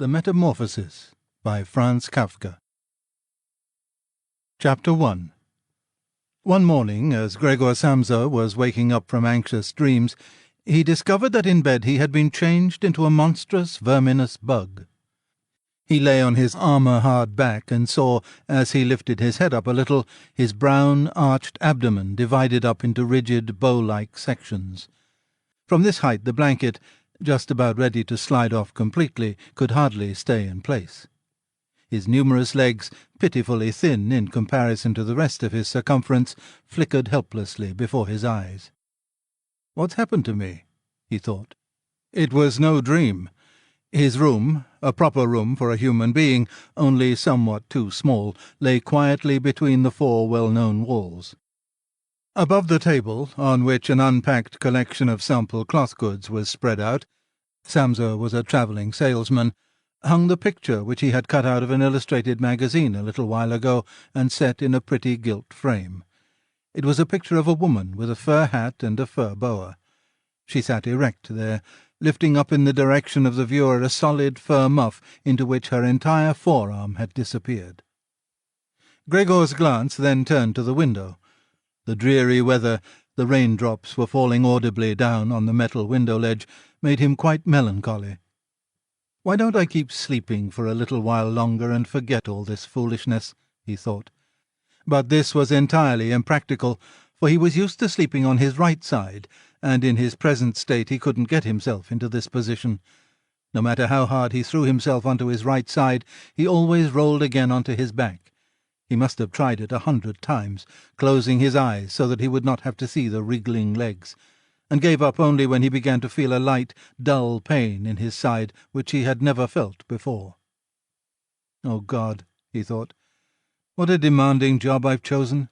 The Metamorphosis by Franz Kafka. Chapter 1. One morning, as Gregor Samsa was waking up from anxious dreams, he discovered that in bed he had been changed into a monstrous, verminous bug. He lay on his armour-hard back and saw, as he lifted his head up a little, his brown, arched abdomen divided up into rigid, bow-like sections. From this height the blanket, just about ready to slide off completely, could hardly stay in place. His numerous legs, pitifully thin in comparison to the rest of his circumference, flickered helplessly before his eyes. "What's happened to me?" he thought. It was no dream. His room, a proper room for a human being, only somewhat too small, lay quietly between the four well-known walls. Above the table, on which an unpacked collection of sample cloth goods was spread out — Samsa was a travelling salesman — hung the picture which he had cut out of an illustrated magazine a little while ago and set in a pretty gilt frame. It was a picture of a woman with a fur hat and a fur boa. She sat erect there, lifting up in the direction of the viewer a solid fur muff into which her entire forearm had disappeared. Gregor's glance then turned to the window. The dreary weather, the raindrops were falling audibly down on the metal window ledge, made him quite melancholy. "Why don't I keep sleeping for a little while longer and forget all this foolishness?" he thought. But this was entirely impractical, for he was used to sleeping on his right side, and in his present state he couldn't get himself into this position. No matter how hard he threw himself onto his right side, he always rolled again onto his back. He must have tried it 100 times, closing his eyes so that he would not have to see the wriggling legs, and gave up only when he began to feel a light, dull pain in his side which he had never felt before. "Oh God," he thought, "what a demanding job I've chosen.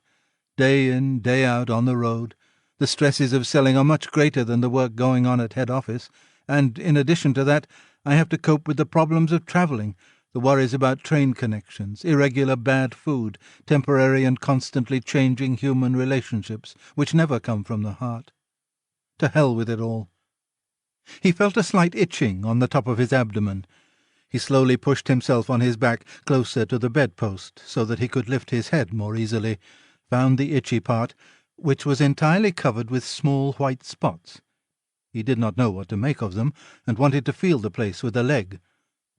Day in, day out on the road. The stresses of selling are much greater than the work going on at head office, and, in addition to that, I have to cope with the problems of travelling, the worries about train connections, irregular bad food, temporary and constantly changing human relationships, which never come from the heart. To hell with it all." He felt a slight itching on the top of his abdomen. He slowly pushed himself on his back closer to the bedpost so that he could lift his head more easily, found the itchy part, which was entirely covered with small white spots. He did not know what to make of them, and wanted to feel the place with a leg,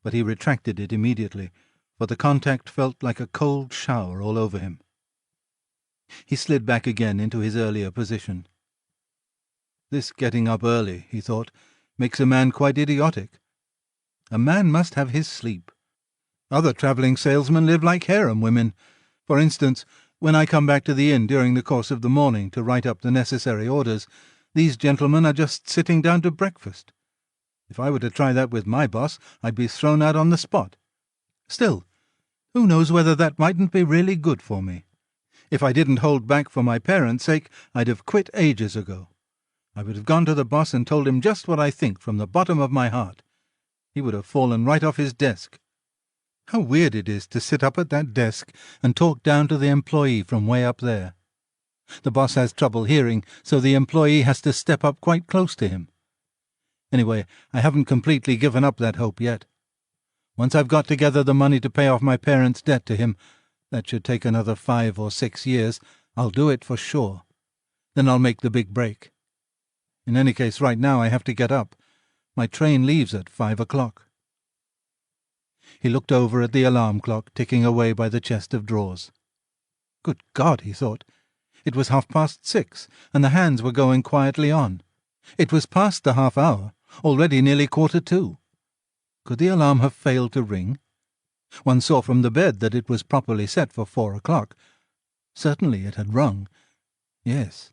but he retracted it immediately, for the contact felt like a cold shower all over him. He slid back again into his earlier position. "This getting up early," he thought, "makes a man quite idiotic. A man must have his sleep. Other travelling salesmen live like harem women. For instance, when I come back to the inn during the course of the morning to write up the necessary orders, these gentlemen are just sitting down to breakfast. If I were to try that with my boss, I'd be thrown out on the spot. Still, who knows whether that mightn't be really good for me? If I didn't hold back for my parents' sake, I'd have quit ages ago. I would have gone to the boss and told him just what I think from the bottom of my heart. He would have fallen right off his desk. How weird it is to sit up at that desk and talk down to the employee from way up there. The boss has trouble hearing, so the employee has to step up quite close to him. Anyway, I haven't completely given up that hope yet. Once I've got together the money to pay off my parents' debt to him, that should take another 5 or 6 years, I'll do it for sure. Then I'll make the big break. In any case, right now I have to get up. My train leaves at 5 o'clock. He looked over at the alarm clock ticking away by the chest of drawers. Good God, he thought. It was 6:30, and the hands were going quietly on. It was past the half hour, already nearly 1:45. Could the alarm have failed to ring? One saw from the bed that it was properly set for 4 o'clock. Certainly it had rung. Yes.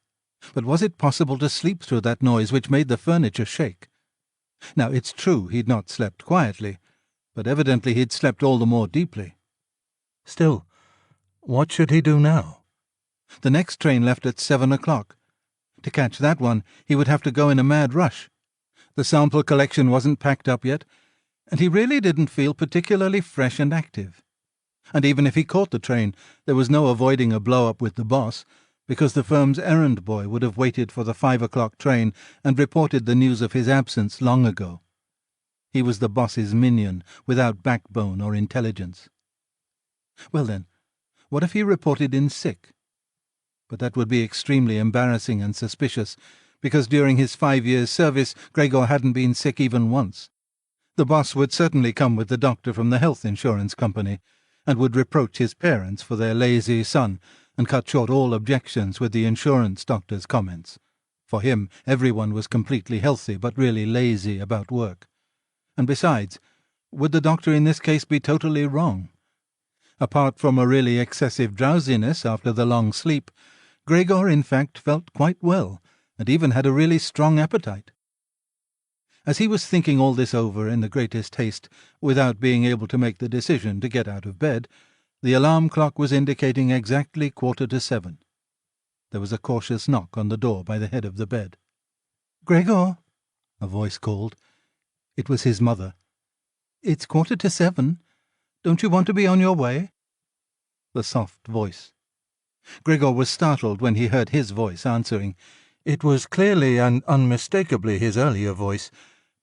But was it possible to sleep through that noise which made the furniture shake? Now, it's true he'd not slept quietly, but evidently he'd slept all the more deeply. Still, what should he do now? The next train left at 7 o'clock. To catch that one, he would have to go in a mad rush. The sample collection wasn't packed up yet, and he really didn't feel particularly fresh and active. And even if he caught the train, there was no avoiding a blow-up with the boss, because the firm's errand boy would have waited for the 5 o'clock train and reported the news of his absence long ago. He was the boss's minion, without backbone or intelligence. Well then, what if he reported in sick? But that would be extremely embarrassing and suspicious, because during his 5 years' service Gregor hadn't been sick even once. The boss would certainly come with the doctor from the health insurance company, and would reproach his parents for their lazy son, and cut short all objections with the insurance doctor's comments. For him, everyone was completely healthy, but really lazy about work. And besides, would the doctor in this case be totally wrong? Apart from a really excessive drowsiness after the long sleep, Gregor in fact felt quite well, and even had a really strong appetite. As he was thinking all this over in the greatest haste, without being able to make the decision to get out of bed, the alarm clock was indicating exactly 7:15. There was a cautious knock on the door by the head of the bed. "Gregor," a voice called. It was his mother. "It's 7:15. Don't you want to be on your way?" The soft voice. Gregor was startled when he heard his voice answering. It was clearly and unmistakably his earlier voice,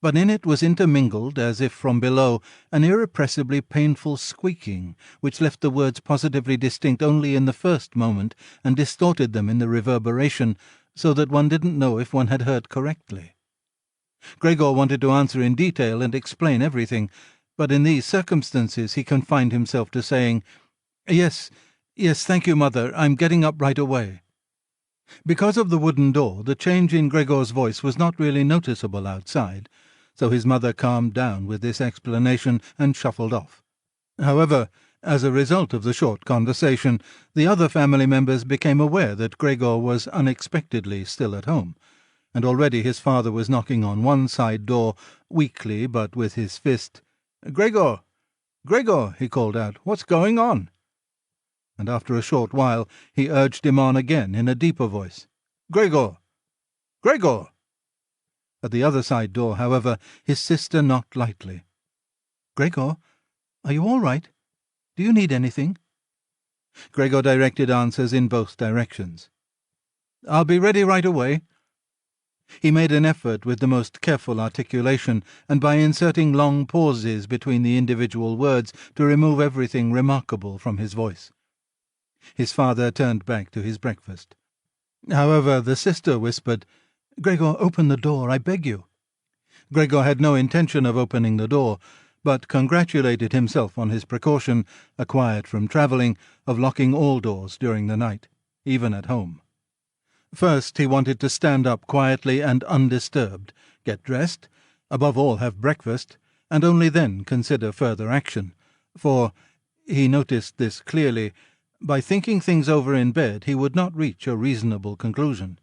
but in it was intermingled, as if from below, an irrepressibly painful squeaking, which left the words positively distinct only in the first moment, and distorted them in the reverberation, so that one didn't know if one had heard correctly. Gregor wanted to answer in detail and explain everything, but in these circumstances he confined himself to saying, Yes, thank you, Mother, I'm getting up right away." Because of the wooden door, the change in Gregor's voice was not really noticeable outside, so his mother calmed down with this explanation and shuffled off. However, as a result of the short conversation, the other family members became aware that Gregor was unexpectedly still at home, and already his father was knocking on one side door, weakly but with his fist. "Gregor! Gregor!" he called out. "What's going on?" And after a short while he urged him on again in a deeper voice. "Gregor! Gregor!" At the other side door, however, his sister knocked lightly. "Gregor, are you all right? Do you need anything?" Gregor directed answers in both directions. "I'll be ready right away." He made an effort with the most careful articulation, and by inserting long pauses between the individual words, to remove everything remarkable from his voice. His father turned back to his breakfast. However, the sister whispered, "Gregor, open the door, I beg you." Gregor had no intention of opening the door, but congratulated himself on his precaution, acquired from travelling, of locking all doors during the night, even at home. First he wanted to stand up quietly and undisturbed, get dressed, above all have breakfast, and only then consider further action, for, he noticed this clearly, by thinking things over in bed he would not reach a reasonable conclusion.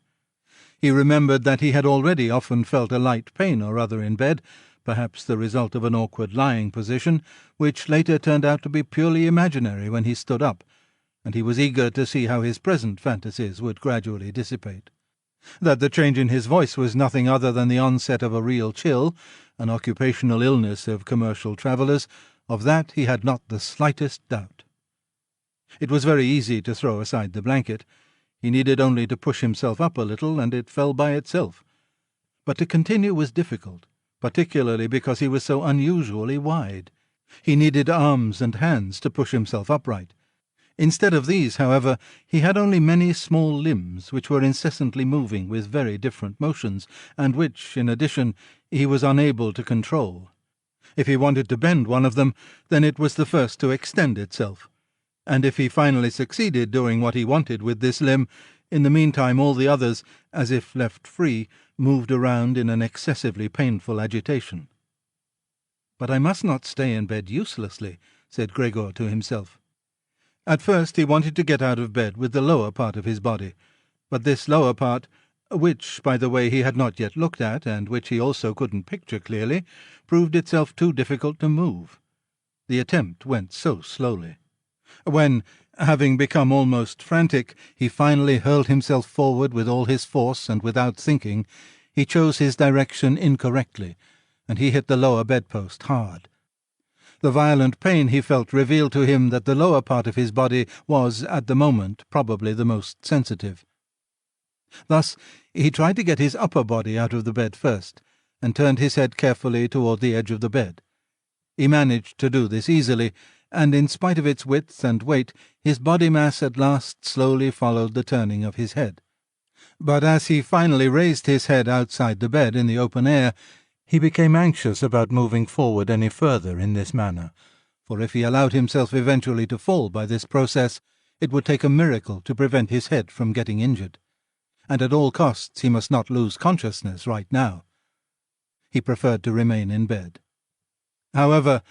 He remembered that he had already often felt a light pain or other in bed, perhaps the result of an awkward lying position, which later turned out to be purely imaginary when he stood up, and he was eager to see how his present fantasies would gradually dissipate. That the change in his voice was nothing other than the onset of a real chill, an occupational illness of commercial travellers, of that he had not the slightest doubt. It was very easy to throw aside the blanket. He needed only to push himself up a little, and it fell by itself. But to continue was difficult, particularly because he was so unusually wide. He needed arms and hands to push himself upright. Instead of these, however, he had only many small limbs, which were incessantly moving with very different motions, and which, in addition, he was unable to control. If he wanted to bend one of them, then it was the first to extend itself. And if he finally succeeded doing what he wanted with this limb, in the meantime all the others, as if left free, moved around in an excessively painful agitation. "But I must not stay in bed uselessly," said Gregor to himself. At first he wanted to get out of bed with the lower part of his body, but this lower part, which, by the way, he had not yet looked at, and which he also couldn't picture clearly, proved itself too difficult to move. The attempt went so slowly. When, having become almost frantic, he finally hurled himself forward with all his force and without thinking, he chose his direction incorrectly, and he hit the lower bedpost hard. The violent pain he felt revealed to him that the lower part of his body was, at the moment, probably the most sensitive. Thus he tried to get his upper body out of the bed first, and turned his head carefully toward the edge of the bed. He managed to do this easily, and in spite of its width and weight, his body mass at last slowly followed the turning of his head. But as he finally raised his head outside the bed in the open air, he became anxious about moving forward any further in this manner, for if he allowed himself eventually to fall by this process, it would take a miracle to prevent his head from getting injured. And at all costs he must not lose consciousness right now. He preferred to remain in bed. However,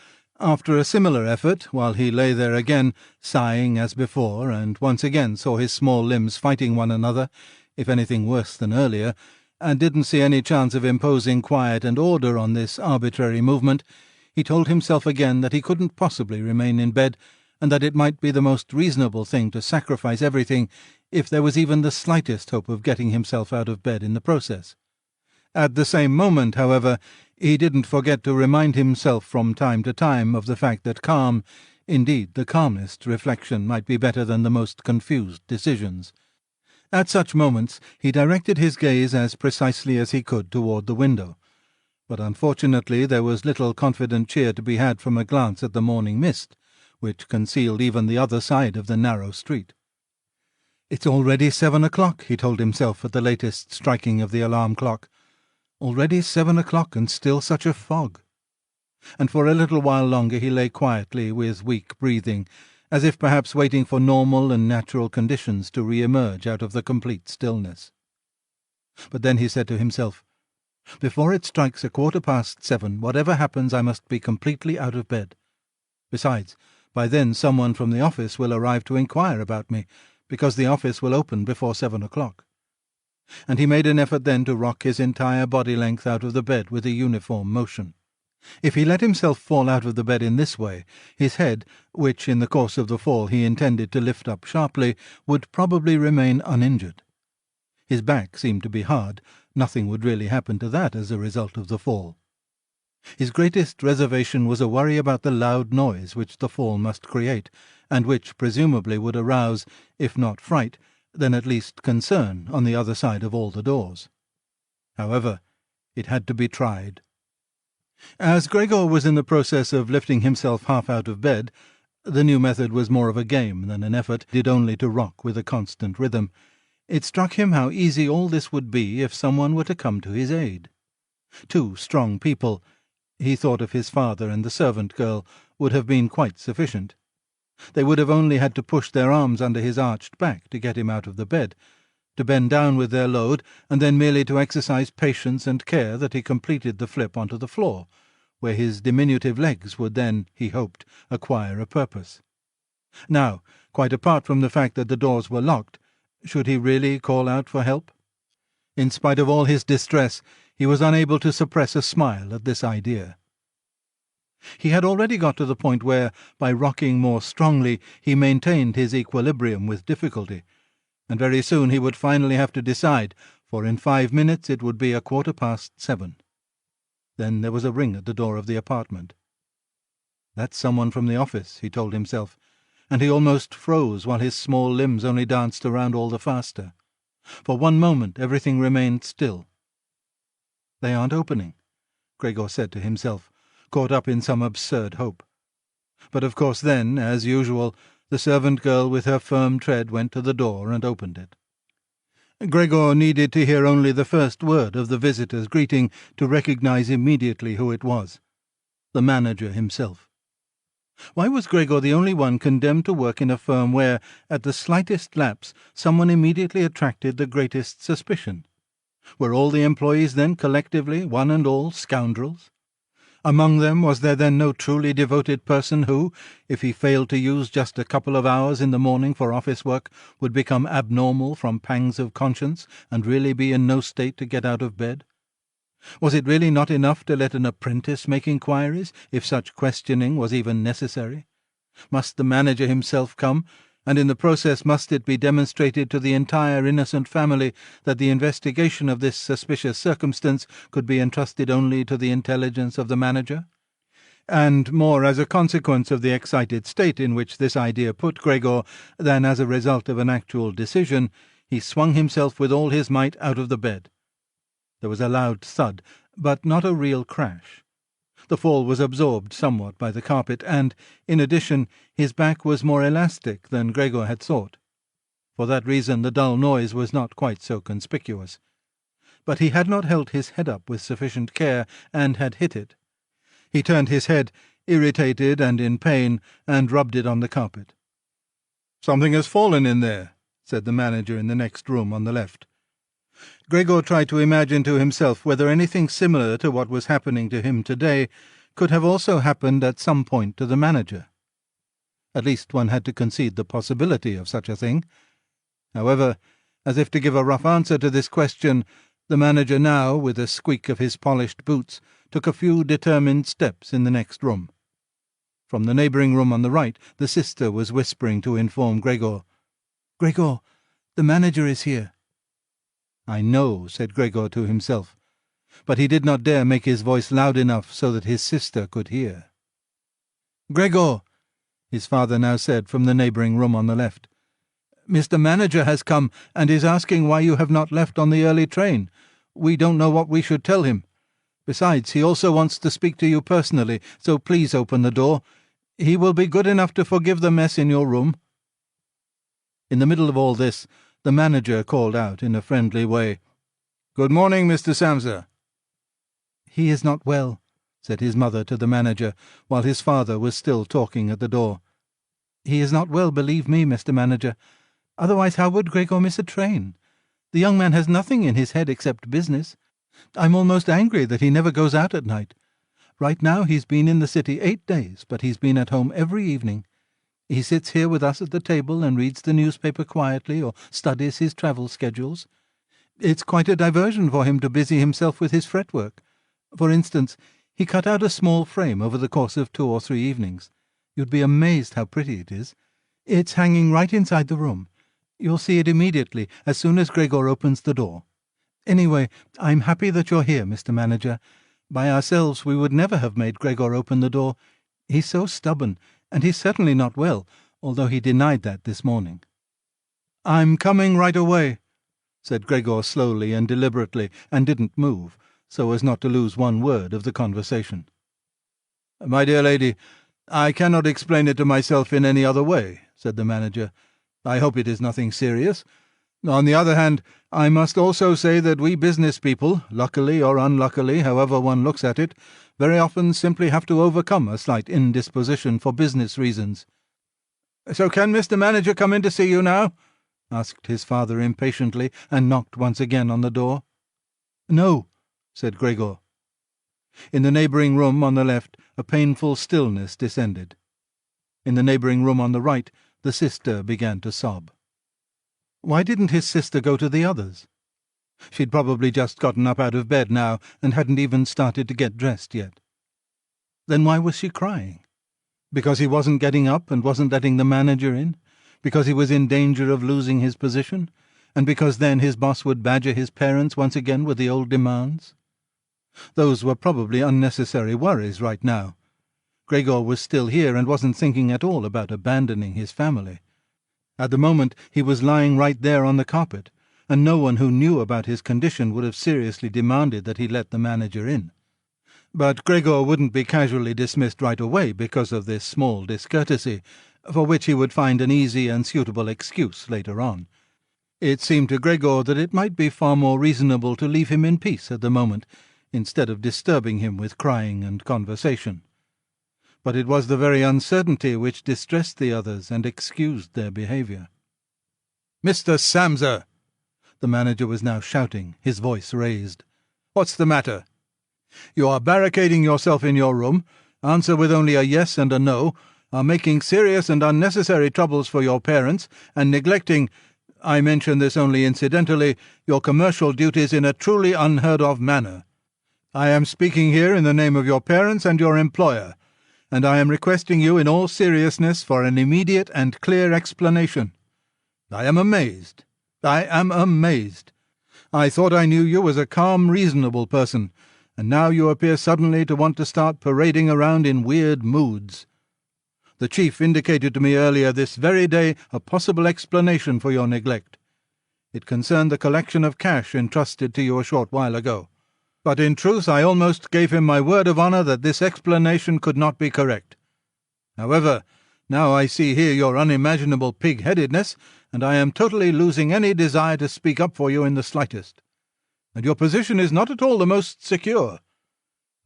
after a similar effort, while he lay there again, sighing as before, and once again saw his small limbs fighting one another, if anything worse than earlier, and didn't see any chance of imposing quiet and order on this arbitrary movement, he told himself again that he couldn't possibly remain in bed, and that it might be the most reasonable thing to sacrifice everything if there was even the slightest hope of getting himself out of bed in the process. At the same moment, however, he didn't forget to remind himself from time to time of the fact that calm, indeed the calmest reflection, might be better than the most confused decisions. At such moments he directed his gaze as precisely as he could toward the window, but unfortunately there was little confident cheer to be had from a glance at the morning mist, which concealed even the other side of the narrow street. "It's already 7 o'clock, he told himself at the latest striking of the alarm clock. Already 7 o'clock, and still such a fog. And for a little while longer he lay quietly with weak breathing, as if perhaps waiting for normal and natural conditions to re-emerge out of the complete stillness. But then he said to himself, "Before it strikes 7:15, whatever happens, I must be completely out of bed. Besides, by then someone from the office will arrive to inquire about me, because the office will open before 7 o'clock. And he made an effort then to rock his entire body length out of the bed with a uniform motion. If he let himself fall out of the bed in this way, his head, which in the course of the fall he intended to lift up sharply, would probably remain uninjured. His back seemed to be hard. Nothing would really happen to that as a result of the fall. His greatest reservation was a worry about the loud noise which the fall must create, and which presumably would arouse, if not fright, then at least concern on the other side of all the doors. However, it had to be tried. As Gregor was in the process of lifting himself half out of bed, the new method was more of a game than an effort, did only to rock with a constant rhythm. It struck him how easy all this would be if someone were to come to his aid. 2 strong people, he thought of his father and the servant girl, would have been quite sufficient. They would have only had to push their arms under his arched back to get him out of the bed, to bend down with their load, and then merely to exercise patience and care that he completed the flip onto the floor, where his diminutive legs would then, he hoped, acquire a purpose. Now, quite apart from the fact that the doors were locked, should he really call out for help? In spite of all his distress, he was unable to suppress a smile at this idea. He had already got to the point where, by rocking more strongly, he maintained his equilibrium with difficulty, and very soon he would finally have to decide, for in 5 minutes it would be 7:15. Then there was a ring at the door of the apartment. "That's someone from the office," he told himself, and he almost froze while his small limbs only danced around all the faster. For one moment everything remained still. "They aren't opening," Gregor said to himself, caught up in some absurd hope. But of course then, as usual, the servant girl with her firm tread went to the door and opened it. Gregor needed to hear only the first word of the visitor's greeting to recognize immediately who it was. The manager himself. Why was Gregor the only one condemned to work in a firm where, at the slightest lapse, someone immediately attracted the greatest suspicion? Were all the employees then collectively, one and all, scoundrels? Among them was there then no truly devoted person who, if he failed to use just a couple of hours in the morning for office work, would become abnormal from pangs of conscience and really be in no state to get out of bed? Was it really not enough to let an apprentice make inquiries, if such questioning was even necessary? Must the manager himself come, and in the process must it be demonstrated to the entire innocent family that the investigation of this suspicious circumstance could be entrusted only to the intelligence of the manager? And more as a consequence of the excited state in which this idea put Gregor than as a result of an actual decision, he swung himself with all his might out of the bed. There was a loud thud, but not a real crash. The fall was absorbed somewhat by the carpet, and, in addition, his back was more elastic than Gregor had thought. For that reason the dull noise was not quite so conspicuous. But he had not held his head up with sufficient care, and had hit it. He turned his head, irritated and in pain, and rubbed it on the carpet. "Something has fallen in there," said the manager in the next room on the left. Gregor tried to imagine to himself whether anything similar to what was happening to him today could have also happened at some point to the manager. At least one had to concede the possibility of such a thing. However, as if to give a rough answer to this question, the manager now, with a squeak of his polished boots, took a few determined steps in the next room. From the neighbouring room on the right, the sister was whispering to inform Gregor. "Gregor, the manager is here." "I know," said Gregor to himself, but he did not dare make his voice loud enough so that his sister could hear. "Gregor," his father now said from the neighbouring room on the left, "Mr. Manager has come and is asking why you have not left on the early train. We don't know what we should tell him. Besides, he also wants to speak to you personally, so please open the door. He will be good enough to forgive the mess in your room." In the middle of all this, the manager called out in a friendly way, "Good morning, Mr. Samsa." "He is not well," said his mother to the manager, while his father was still talking at the door. "He is not well, believe me, Mr. Manager. Otherwise how would Gregor miss a train? The young man has nothing in his head except business. I'm almost angry that he never goes out at night. Right now he's been in the city 8 days, but he's been at home every evening. He sits here with us at the table and reads the newspaper quietly or studies his travel schedules. It's quite a diversion for him to busy himself with his fretwork. For instance, he cut out a small frame over the course of 2 or 3 evenings. You'd be amazed how pretty it is. It's hanging right inside the room. You'll see it immediately, as soon as Gregor opens the door. Anyway, I'm happy that you're here, Mr. Manager. By ourselves we would never have made Gregor open the door. He's so stubborn, and he's certainly not well, although he denied that this morning." "I'm coming right away," said Gregor slowly and deliberately, and didn't move, so as not to lose one word of the conversation. "My dear lady, I cannot explain it to myself in any other way," said the manager. "I hope it is nothing serious. On the other hand, I must also say that we business people, luckily or unluckily, however one looks at it, very often simply have to overcome a slight indisposition for business reasons." "So can Mr. Manager come in to see you now?" asked his father impatiently, and knocked once again on the door. "No," said Gregor. In the neighbouring room on the left, a painful stillness descended. In the neighbouring room on the right, the sister began to sob. Why didn't his sister go to the others? She'd probably just gotten up out of bed now, and hadn't even started to get dressed yet. Then why was she crying? Because he wasn't getting up and wasn't letting the manager in? Because he was in danger of losing his position? And because then his boss would badger his parents once again with the old demands? Those were probably unnecessary worries right now. Gregor was still here and wasn't thinking at all about abandoning his family. At the moment he was lying right there on the carpet, and no one who knew about his condition would have seriously demanded that he let the manager in. But Gregor wouldn't be casually dismissed right away because of this small discourtesy, for which he would find an easy and suitable excuse later on. It seemed to Gregor that it might be far more reasonable to leave him in peace at the moment, instead of disturbing him with crying and conversation. But it was the very uncertainty which distressed the others and excused their behaviour. "Mr. Samsa!" The manager was now shouting, his voice raised. "What's the matter? You are barricading yourself in your room, answer with only a yes and a no, are making serious and unnecessary troubles for your parents, and neglecting, I mention this only incidentally, your commercial duties in a truly unheard-of manner. I am speaking here in the name of your parents and your employer, and I am requesting you in all seriousness for an immediate and clear explanation. I am amazed. I am amazed. I thought I knew you as a calm, reasonable person, and now you appear suddenly to want to start parading around in weird moods. The chief indicated to me earlier this very day a possible explanation for your neglect. It concerned the collection of cash entrusted to you a short while ago. but in truth I almost gave him my word of honour that this explanation could not be correct. However, now I see here your unimaginable pig-headedness, and I am totally losing any desire to speak up for you in the slightest. And your position is not at all the most secure.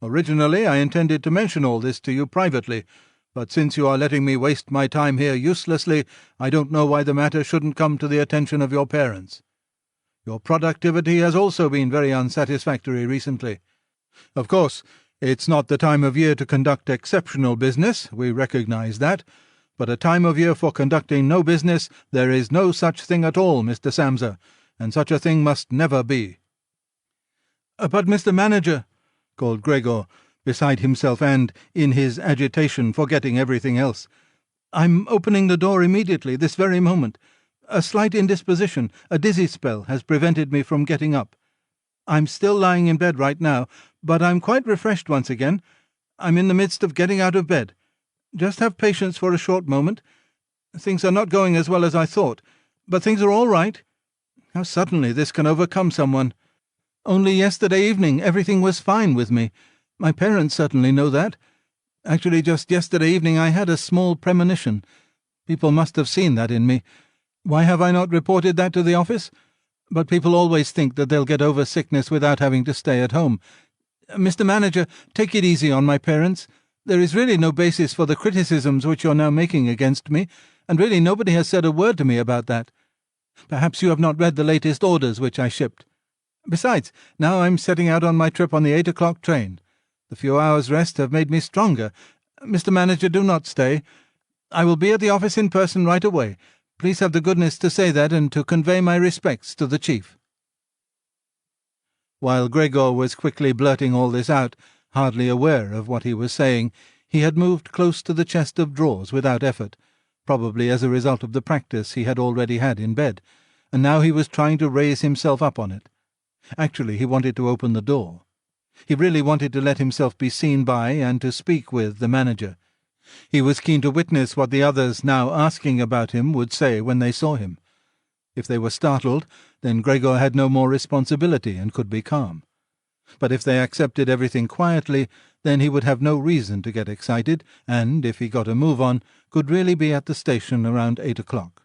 Originally I intended to mention all this to you privately, but since you are letting me waste my time here uselessly, I don't know why the matter shouldn't come to the attention of your parents. Your productivity has also been very unsatisfactory recently. Of course, it's not the time of year to conduct exceptional business, we recognize that, but a time of year for conducting no business there is no such thing at all, Mr. Samsa, and such a thing must never be. But, Mr. Manager, called Gregor, beside himself and, in his agitation, forgetting everything else, I'm opening the door immediately, this very moment. A slight indisposition, a dizzy spell, has prevented me from getting up. I'm still lying in bed right now, but I'm quite refreshed once again. I'm in the midst of getting out of bed. Just have patience for a short moment. Things are not going as well as I thought, but things are all right. How suddenly this can overcome someone. Only yesterday evening everything was fine with me. My parents certainly know that. Actually, just yesterday evening I had a small premonition. People must have seen that in me. Why have I not reported that to the office? But people always think that they'll get over sickness without having to stay at home. Mr. Manager, take it easy on my parents. There is really no basis for the criticisms which you're now making against me, and really nobody has said a word to me about that. Perhaps you have not read the latest orders which I shipped. Besides, now I'm setting out on my trip on the 8 o'clock train. The few hours' rest have made me stronger. Mr. Manager, do not stay. I will be at the office in person right away. Please have the goodness to say that and to convey my respects to the chief. While Gregor was quickly blurting all this out, hardly aware of what he was saying, he had moved close to the chest of drawers without effort, probably as a result of the practice he had already had in bed, and now he was trying to raise himself up on it. Actually, he wanted to open the door. He really wanted to let himself be seen by and to speak with the manager. He was keen to witness what the others now asking about him would say when they saw him. If they were startled, then Gregor had no more responsibility and could be calm. But if they accepted everything quietly, then he would have no reason to get excited, and, if he got a move on, could really be at the station around 8 o'clock.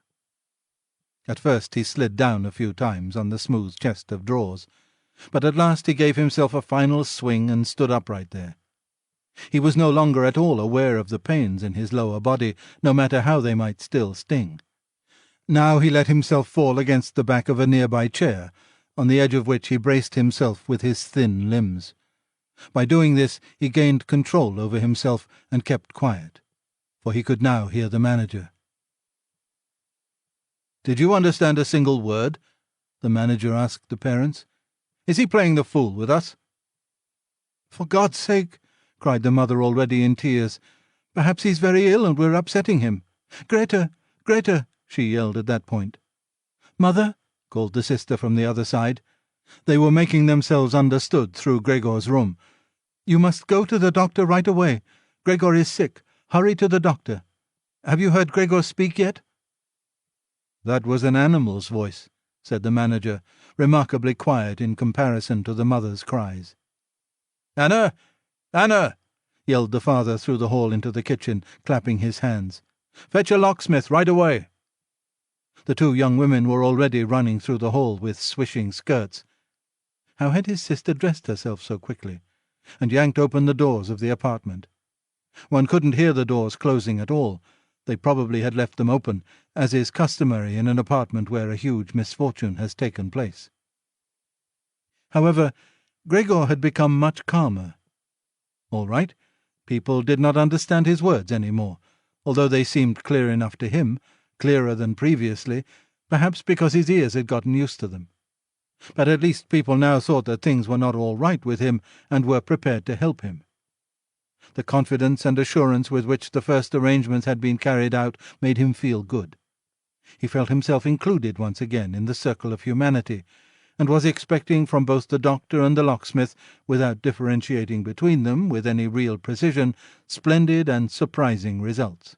At first he slid down a few times on the smooth chest of drawers, but at last he gave himself a final swing and stood upright there. He was no longer at all aware of the pains in his lower body, no matter how they might still sting. Now he let himself fall against the back of a nearby chair, on the edge of which he braced himself with his thin limbs. By doing this he gained control over himself and kept quiet, for he could now hear the manager. "Did you understand a single word?" the manager asked the parents. "Is he playing the fool with us?" "For God's sake," cried the mother, already in tears. "Perhaps he's very ill and we're upsetting him. Greta, Greta," she yelled at that point. "Mother," called the sister from the other side. They were making themselves understood through Gregor's room. "You must go to the doctor right away. Gregor is sick. Hurry to the doctor. Have you heard Gregor speak yet?" "That was an animal's voice," said the manager, remarkably quiet in comparison to the mother's cries. "Anna! Anna!" yelled the father through the hall into the kitchen, clapping his hands. "Fetch a locksmith right away." The two young women were already running through the hall with swishing skirts. How had his sister dressed herself so quickly, and yanked open the doors of the apartment? One couldn't hear the doors closing at all. They probably had left them open, as is customary in an apartment where a huge misfortune has taken place. However, Gregor had become much calmer. All right, people did not understand his words any more, although they seemed clear enough to him, clearer than previously, perhaps because his ears had gotten used to them. But at least people now thought that things were not all right with him and were prepared to help him. The confidence and assurance with which the first arrangements had been carried out made him feel good. He felt himself included once again in the circle of humanity, and was expecting from both the doctor and the locksmith, without differentiating between them with any real precision, splendid and surprising results.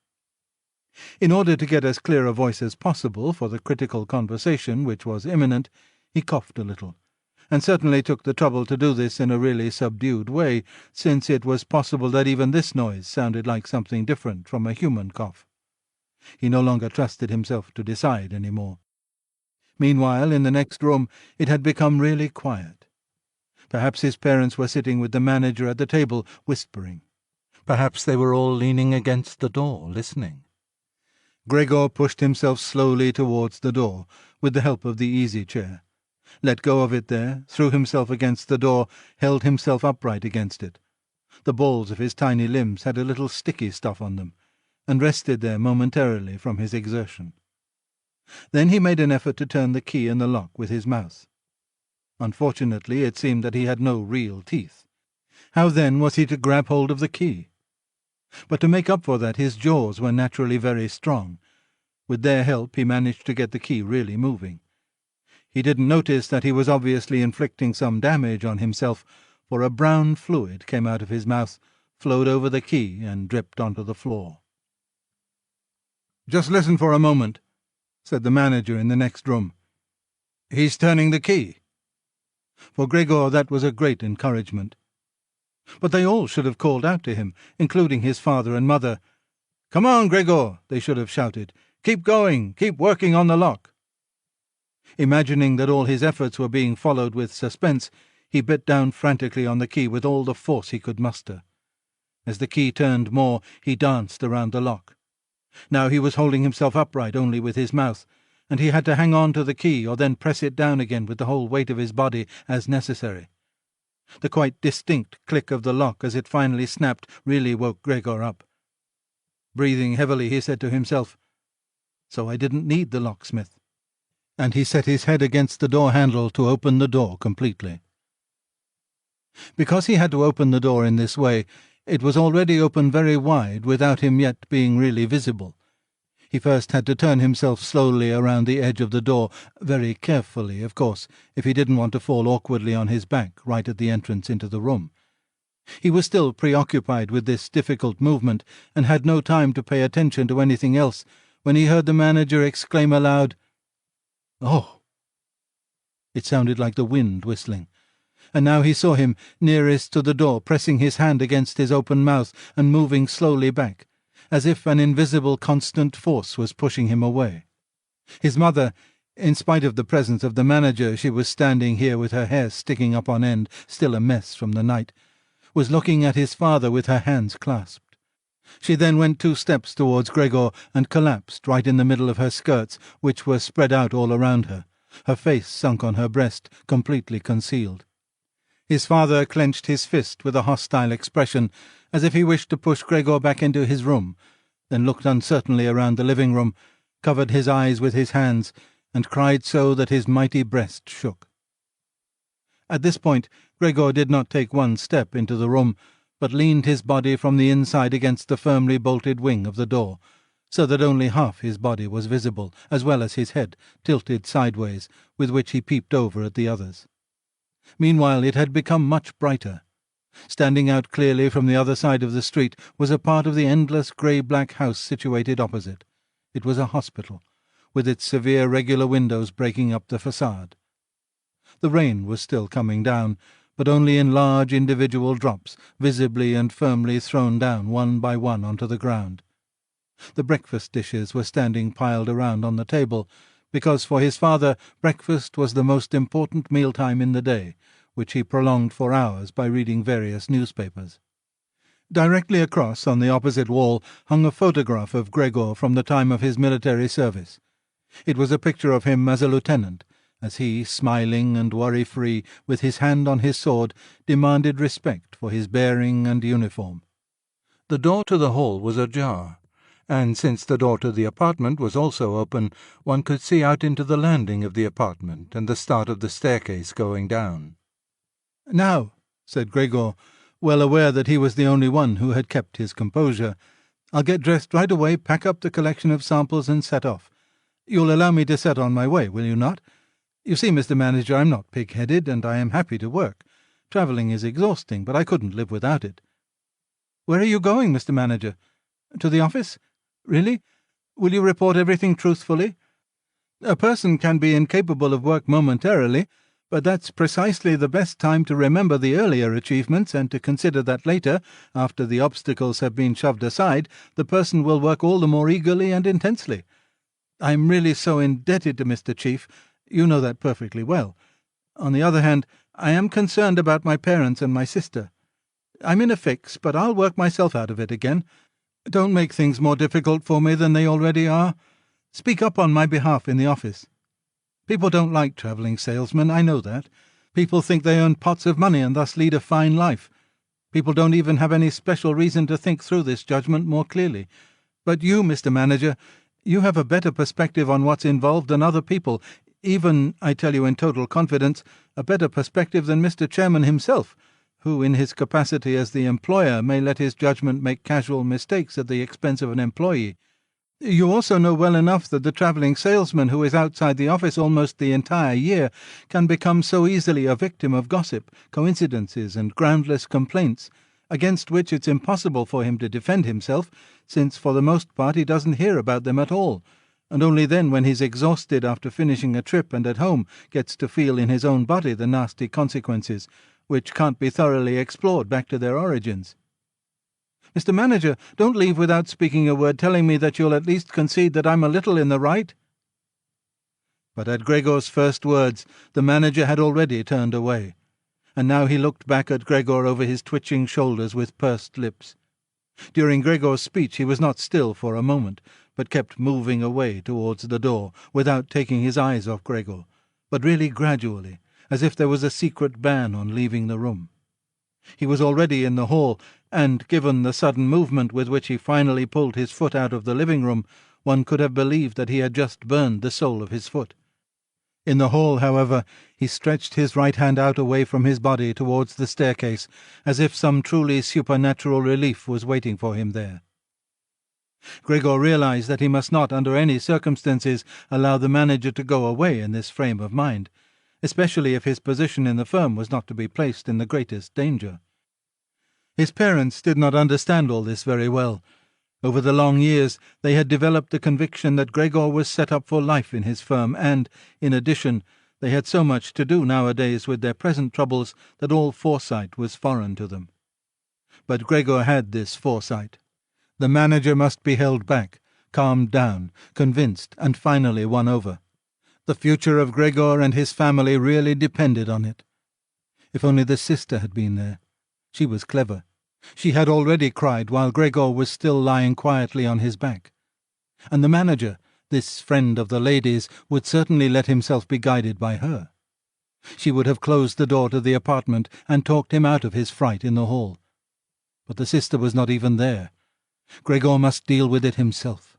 In order to get as clear a voice as possible for the critical conversation which was imminent, he coughed a little, and certainly took the trouble to do this in a really subdued way, since it was possible that even this noise sounded like something different from a human cough. He no longer trusted himself to decide any more. Meanwhile, in the next room, it had become really quiet. Perhaps his parents were sitting with the manager at the table, whispering. Perhaps they were all leaning against the door, listening. Gregor pushed himself slowly towards the door, with the help of the easy-chair, let go of it there, threw himself against the door, held himself upright against it. The balls of his tiny limbs had a little sticky stuff on them, and rested there momentarily from his exertion. Then he made an effort to turn the key in the lock with his mouth. Unfortunately, it seemed that he had no real teeth. How then was he to grab hold of the key? But to make up for that, his jaws were naturally very strong. With their help he managed to get the key really moving. He didn't notice that he was obviously inflicting some damage on himself, for a brown fluid came out of his mouth, flowed over the key, and dripped onto the floor. "Just listen for a moment," said the manager in the next room. "He's turning the key." For Gregor that was a great encouragement. But they all should have called out to him, including his father and mother. "Come on, Gregor," they should have shouted. "Keep going, keep working on the lock." Imagining that all his efforts were being followed with suspense, he bit down frantically on the key with all the force he could muster. As the key turned more, he danced around the lock. Now he was holding himself upright only with his mouth, and he had to hang on to the key or then press it down again with the whole weight of his body as necessary. The quite distinct click of the lock as it finally snapped really woke Gregor up. Breathing heavily, he said to himself, "So I didn't need the locksmith." And he set his head against the door handle to open the door completely. Because he had to open the door in this way, it was already open very wide without him yet being really visible. He first had to turn himself slowly around the edge of the door, very carefully, of course, if he didn't want to fall awkwardly on his back right at the entrance into the room. He was still preoccupied with this difficult movement, and had no time to pay attention to anything else, when he heard the manager exclaim aloud, "Oh!" It sounded like the wind whistling, and now he saw him, nearest to the door, pressing his hand against his open mouth and moving slowly back, as if an invisible constant force was pushing him away. His mother, in spite of the presence of the manager, she was standing here with her hair sticking up on end, still a mess from the night, was looking at his father with her hands clasped. She then went 2 steps towards Gregor and collapsed right in the middle of her skirts, which were spread out all around her, her face sunk on her breast, completely concealed. His father clenched his fist with a hostile expression, as if he wished to push Gregor back into his room, then looked uncertainly around the living room, covered his eyes with his hands, and cried so that his mighty breast shook. At this point Gregor did not take 1 step into the room, but leaned his body from the inside against the firmly bolted wing of the door, so that only half his body was visible, as well as his head, tilted sideways, with which he peeped over at the others. Meanwhile it had become much brighter. Standing out clearly from the other side of the street was a part of the endless grey-black house situated opposite. It was a hospital, with its severe regular windows breaking up the façade. The rain was still coming down, but only in large individual drops, visibly and firmly thrown down one by one onto the ground. The breakfast dishes were standing piled around on the table, because for his father breakfast was the most important mealtime in the day, which he prolonged for hours by reading various newspapers. Directly across, on the opposite wall, hung a photograph of Gregor from the time of his military service. It was a picture of him as a lieutenant, as he, smiling and worry-free, with his hand on his sword, demanded respect for his bearing and uniform. The door to the hall was ajar, and since the door to the apartment was also open, one could see out into the landing of the apartment and the start of the staircase going down. "Now," said Gregor, well aware that he was the only one who had kept his composure, "I'll get dressed right away, pack up the collection of samples, and set off. You'll allow me to set on my way, will you not? You see, Mr. Manager, I'm not pig-headed, and I am happy to work. Travelling is exhausting, but I couldn't live without it." "Where are you going, Mr. Manager? To the office? Really? Will you report everything truthfully? A person can be incapable of work momentarily, But that's precisely the best time to remember the earlier achievements and to consider that later, after the obstacles have been shoved aside, the person will work all the more eagerly and intensely. I'm really so indebted to Mr. Chief. You know that perfectly well. On the other hand, I am concerned about my parents and my sister. I'm in a fix, but I'll work myself out of it again. Don't make things more difficult for me than they already are. Speak up on my behalf in the office. People don't like travelling salesmen, I know that. People think they earn pots of money and thus lead a fine life. People don't even have any special reason to think through this judgment more clearly. But you, Mr. Manager, you have a better perspective on what's involved than other people, even, I tell you in total confidence, a better perspective than Mr. Chairman himself, who in his capacity as the employer may let his judgment make casual mistakes at the expense of an employee. You also know well enough that the travelling salesman who is outside the office almost the entire year can become so easily a victim of gossip, coincidences, and groundless complaints, against which it's impossible for him to defend himself, since for the most part he doesn't hear about them at all, and only then, when he's exhausted after finishing a trip and at home, gets to feel in his own body the nasty consequences, which can't be thoroughly explored back to their origins. Mr. Manager, don't leave without speaking a word telling me that you'll at least concede that I'm a little in the right." But at Gregor's first words, the manager had already turned away, and now he looked back at Gregor over his twitching shoulders with pursed lips. During Gregor's speech he was not still for a moment, but kept moving away towards the door, without taking his eyes off Gregor, but really gradually, as if there was a secret ban on leaving the room. He was already in the hall, and, given the sudden movement with which he finally pulled his foot out of the living-room, one could have believed that he had just burned the sole of his foot. In the hall, however, he stretched his right hand out away from his body towards the staircase, as if some truly supernatural relief was waiting for him there. Gregor realized that he must not, under any circumstances, allow the manager to go away in this frame of mind, especially if his position in the firm was not to be placed in the greatest danger. His parents did not understand all this very well. Over the long years they had developed the conviction that Gregor was set up for life in his firm, and, in addition, they had so much to do nowadays with their present troubles that all foresight was foreign to them. But Gregor had this foresight. The manager must be held back, calmed down, convinced, and finally won over. The future of Gregor and his family really depended on it. If only the sister had been there. She was clever. She had already cried while Gregor was still lying quietly on his back. And the manager, this friend of the ladies, would certainly let himself be guided by her. She would have closed the door to the apartment and talked him out of his fright in the hall. But the sister was not even there. Gregor must deal with it himself.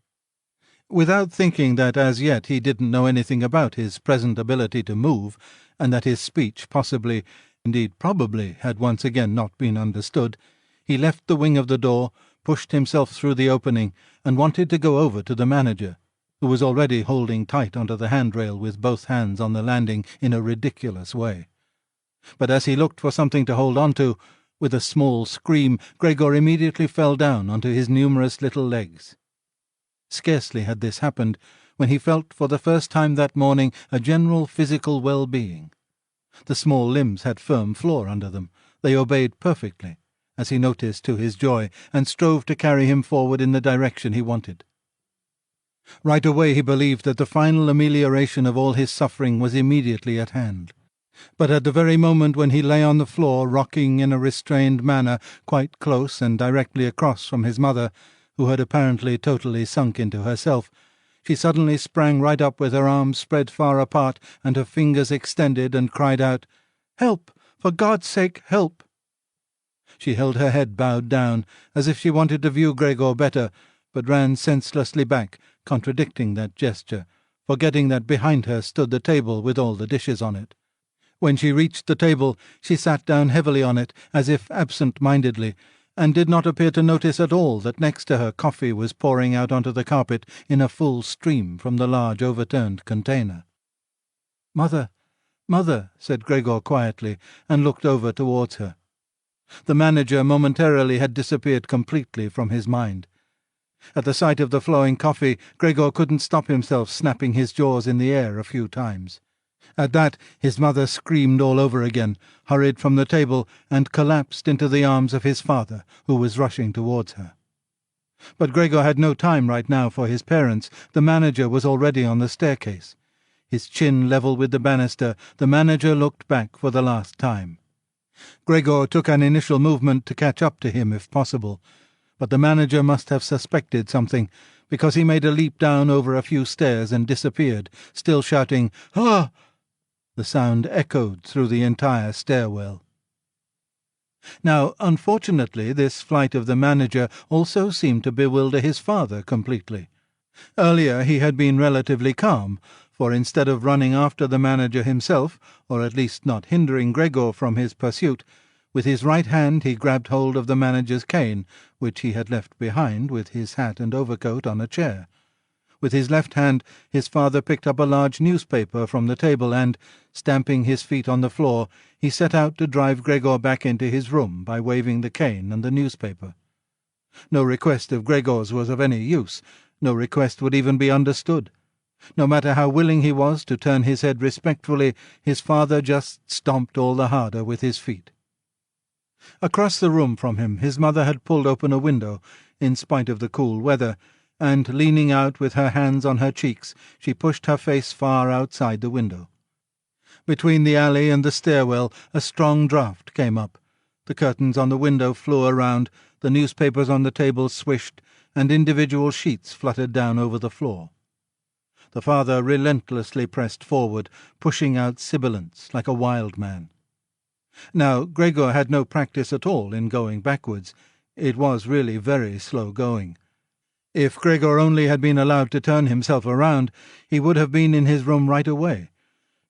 Without thinking that as yet he didn't know anything about his present ability to move, and that his speech possibly, indeed probably, had once again not been understood, he left the wing of the door, pushed himself through the opening, and wanted to go over to the manager, who was already holding tight onto the handrail with both hands on the landing in a ridiculous way. But as he looked for something to hold on to, with a small scream, Gregor immediately fell down onto his numerous little legs. Scarcely had this happened when he felt for the first time that morning a general physical well-being. The small limbs had firm floor under them. They obeyed perfectly, as he noticed to his joy, and strove to carry him forward in the direction he wanted. Right away he believed that the final amelioration of all his suffering was immediately at hand. But at the very moment when he lay on the floor, rocking in a restrained manner, quite close and directly across from his mother, who had apparently totally sunk into herself, she suddenly sprang right up with her arms spread far apart and her fingers extended, and cried out, "Help! For God's sake, help!" She held her head bowed down, as if she wanted to view Gregor better, but ran senselessly back, contradicting that gesture, forgetting that behind her stood the table with all the dishes on it. When she reached the table, she sat down heavily on it, as if absent-mindedly, and did not appear to notice at all that next to her coffee was pouring out onto the carpet in a full stream from the large overturned container. "Mother, Mother," said Gregor quietly, and looked over towards her. The manager momentarily had disappeared completely from his mind. At the sight of the flowing coffee, Gregor couldn't stop himself snapping his jaws in the air a few times. At that his mother screamed all over again, hurried from the table, and collapsed into the arms of his father, who was rushing towards her. But Gregor had no time right now for his parents. The manager was already on the staircase. His chin level with the banister, the manager looked back for the last time. Gregor took an initial movement to catch up to him if possible, but the manager must have suspected something, because he made a leap down over a few stairs and disappeared, still shouting, "Ah!" The sound echoed through the entire stairwell. Now, unfortunately, this flight of the manager also seemed to bewilder his father completely. Earlier he had been relatively calm, for instead of running after the manager himself, or at least not hindering Gregor from his pursuit, with his right hand he grabbed hold of the manager's cane, which he had left behind with his hat and overcoat on a chair. With his left hand his father picked up a large newspaper from the table and, stamping his feet on the floor, he set out to drive Gregor back into his room by waving the cane and the newspaper. No request of Gregor's was of any use. No request would even be understood. No matter how willing he was to turn his head respectfully, his father just stomped all the harder with his feet. Across the room from him his mother had pulled open a window, in spite of the cool weather, and, leaning out with her hands on her cheeks, she pushed her face far outside the window. Between the alley and the stairwell a strong draught came up. The curtains on the window flew around, the newspapers on the table swished, and individual sheets fluttered down over the floor. The father relentlessly pressed forward, pushing out sibilants like a wild man. Now, Gregor had no practice at all in going backwards. It was really very slow going. If Gregor only had been allowed to turn himself around, he would have been in his room right away.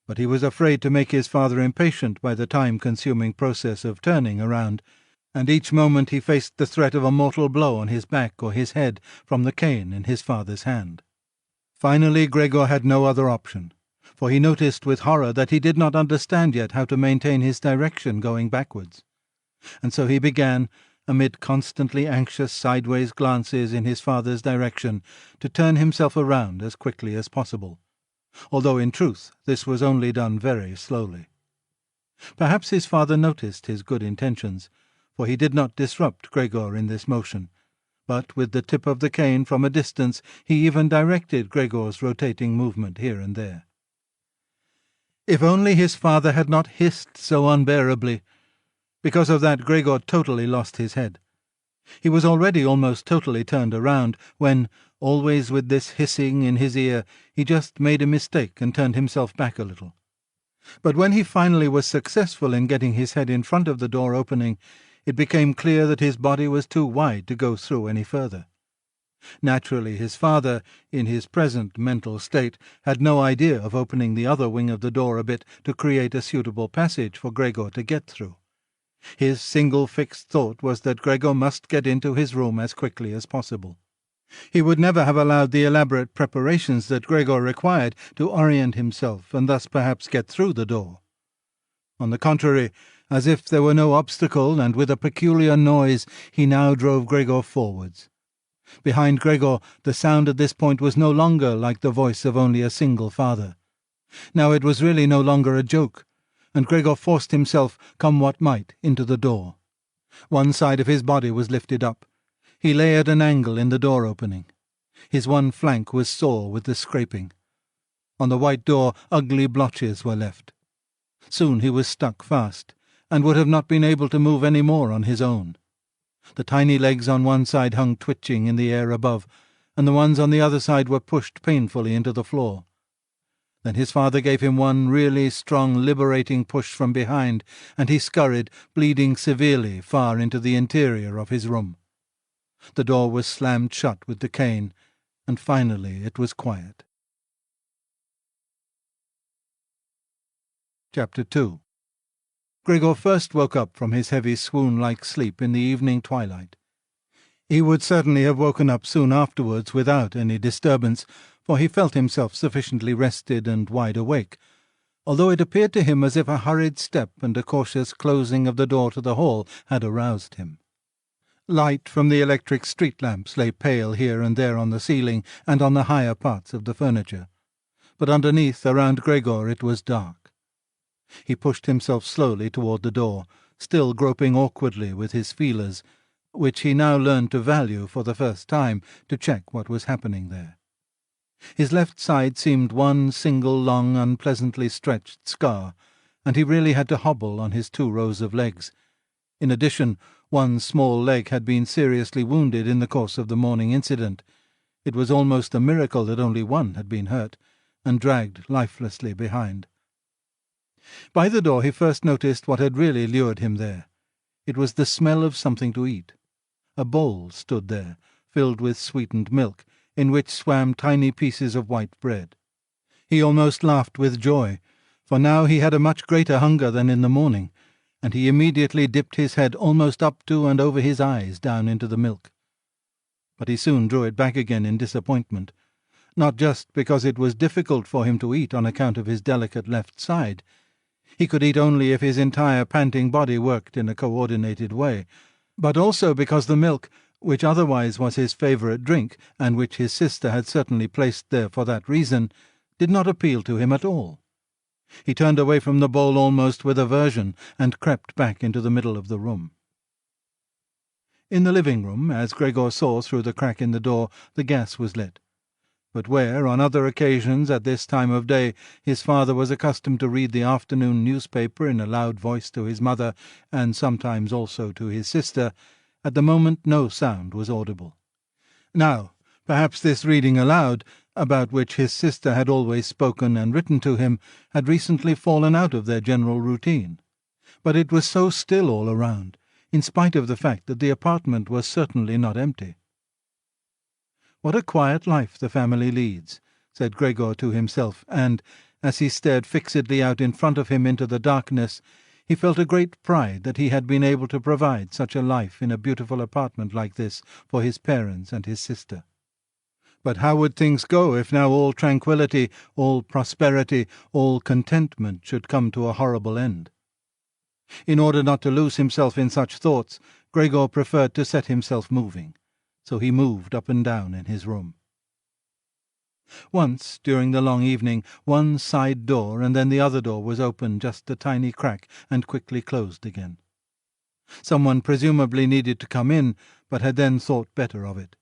But he was afraid to make his father impatient by the time-consuming process of turning around, and each moment he faced the threat of a mortal blow on his back or his head from the cane in his father's hand. Finally, Gregor had no other option, for he noticed with horror that he did not understand yet how to maintain his direction going backwards. And so he began, amid constantly anxious sideways glances in his father's direction, to turn himself around as quickly as possible, although in truth this was only done very slowly. Perhaps his father noticed his good intentions, for he did not disrupt Gregor in this motion, but with the tip of the cane from a distance he even directed Gregor's rotating movement here and there. If only his father had not hissed so unbearably! Because of that Gregor totally lost his head. He was already almost totally turned around when, always with this hissing in his ear, he just made a mistake and turned himself back a little. But when he finally was successful in getting his head in front of the door opening, it became clear that his body was too wide to go through any further. Naturally, his father, in his present mental state, had no idea of opening the other wing of the door a bit to create a suitable passage for Gregor to get through. His single fixed thought was that Gregor must get into his room as quickly as possible. He would never have allowed the elaborate preparations that Gregor required to orient himself and thus perhaps get through the door. On the contrary, as if there were no obstacle, and with a peculiar noise, he now drove Gregor forwards. Behind Gregor, the sound at this point was no longer like the voice of only a single father. Now it was really no longer a joke, and Gregor forced himself, come what might, into the door. One side of his body was lifted up. He lay at an angle in the door opening. His one flank was sore with the scraping. On the white door ugly blotches were left. Soon he was stuck fast, and would have not been able to move any more on his own. The tiny legs on one side hung twitching in the air above, and the ones on the other side were pushed painfully into the floor. Then his father gave him one really strong, liberating push from behind, and he scurried, bleeding severely, far into the interior of his room. The door was slammed shut with the cane, and finally it was quiet. Chapter 2. Gregor first woke up from his heavy swoon-like sleep in the evening twilight. He would certainly have woken up soon afterwards without any disturbance, for he felt himself sufficiently rested and wide awake, although it appeared to him as if a hurried step and a cautious closing of the door to the hall had aroused him. Light from the electric street lamps lay pale here and there on the ceiling and on the higher parts of the furniture. but underneath, around Gregor, it was dark. He pushed himself slowly toward the door, still groping awkwardly with his feelers, which he now learned to value for the first time, to check what was happening there. His left side seemed one single long, unpleasantly stretched scar, and he really had to hobble on his 2 rows of legs. In addition, one small leg had been seriously wounded in the course of the morning incident. It was almost a miracle that only one had been hurt, and dragged lifelessly behind. By the door he first noticed what had really lured him there. It was the smell of something to eat. A bowl stood there, filled with sweetened milk, in which swam tiny pieces of white bread. He almost laughed with joy, for now he had a much greater hunger than in the morning, and he immediately dipped his head almost up to and over his eyes down into the milk. But he soon drew it back again in disappointment, not just because it was difficult for him to eat on account of his delicate left side. He could eat only if his entire panting body worked in a coordinated way, but also because the milk, which otherwise was his favourite drink, and which his sister had certainly placed there for that reason, did not appeal to him at all. He turned away from the bowl almost with aversion, and crept back into the middle of the room. In the living-room, as Gregor saw through the crack in the door, the gas was lit. But where, on other occasions at this time of day, his father was accustomed to read the afternoon newspaper in a loud voice to his mother, and sometimes also to his sister, at the moment no sound was audible. Now, perhaps this reading aloud, about which his sister had always spoken and written to him, had recently fallen out of their general routine. But it was so still all around, in spite of the fact that the apartment was certainly not empty. "What a quiet life the family leads," said Gregor to himself, and, as he stared fixedly out in front of him into the darkness, he felt a great pride that he had been able to provide such a life in a beautiful apartment like this for his parents and his sister. But how would things go if now all tranquillity, all prosperity, all contentment should come to a horrible end? In order not to lose himself in such thoughts, Gregor preferred to set himself moving, so he moved up and down in his room. Once, during the long evening, one side door and then the other door was opened just a tiny crack and quickly closed again. Someone presumably needed to come in, but had then thought better of it.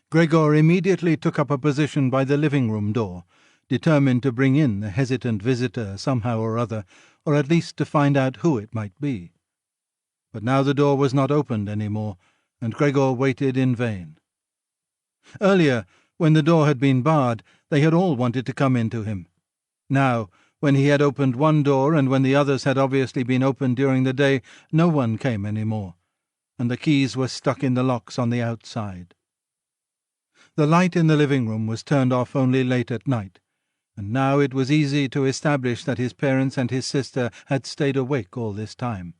Gregor immediately took up a position by the living-room door, determined to bring in the hesitant visitor somehow or other, or at least to find out who it might be. But now the door was not opened any more, and Gregor waited in vain. Earlier, when the door had been barred, they had all wanted to come in to him. Now, when he had opened one door, and when the others had obviously been opened during the day, no one came any more, and the keys were stuck in the locks on the outside. The light in the living-room was turned off only late at night, and now it was easy to establish that his parents and his sister had stayed awake all this time,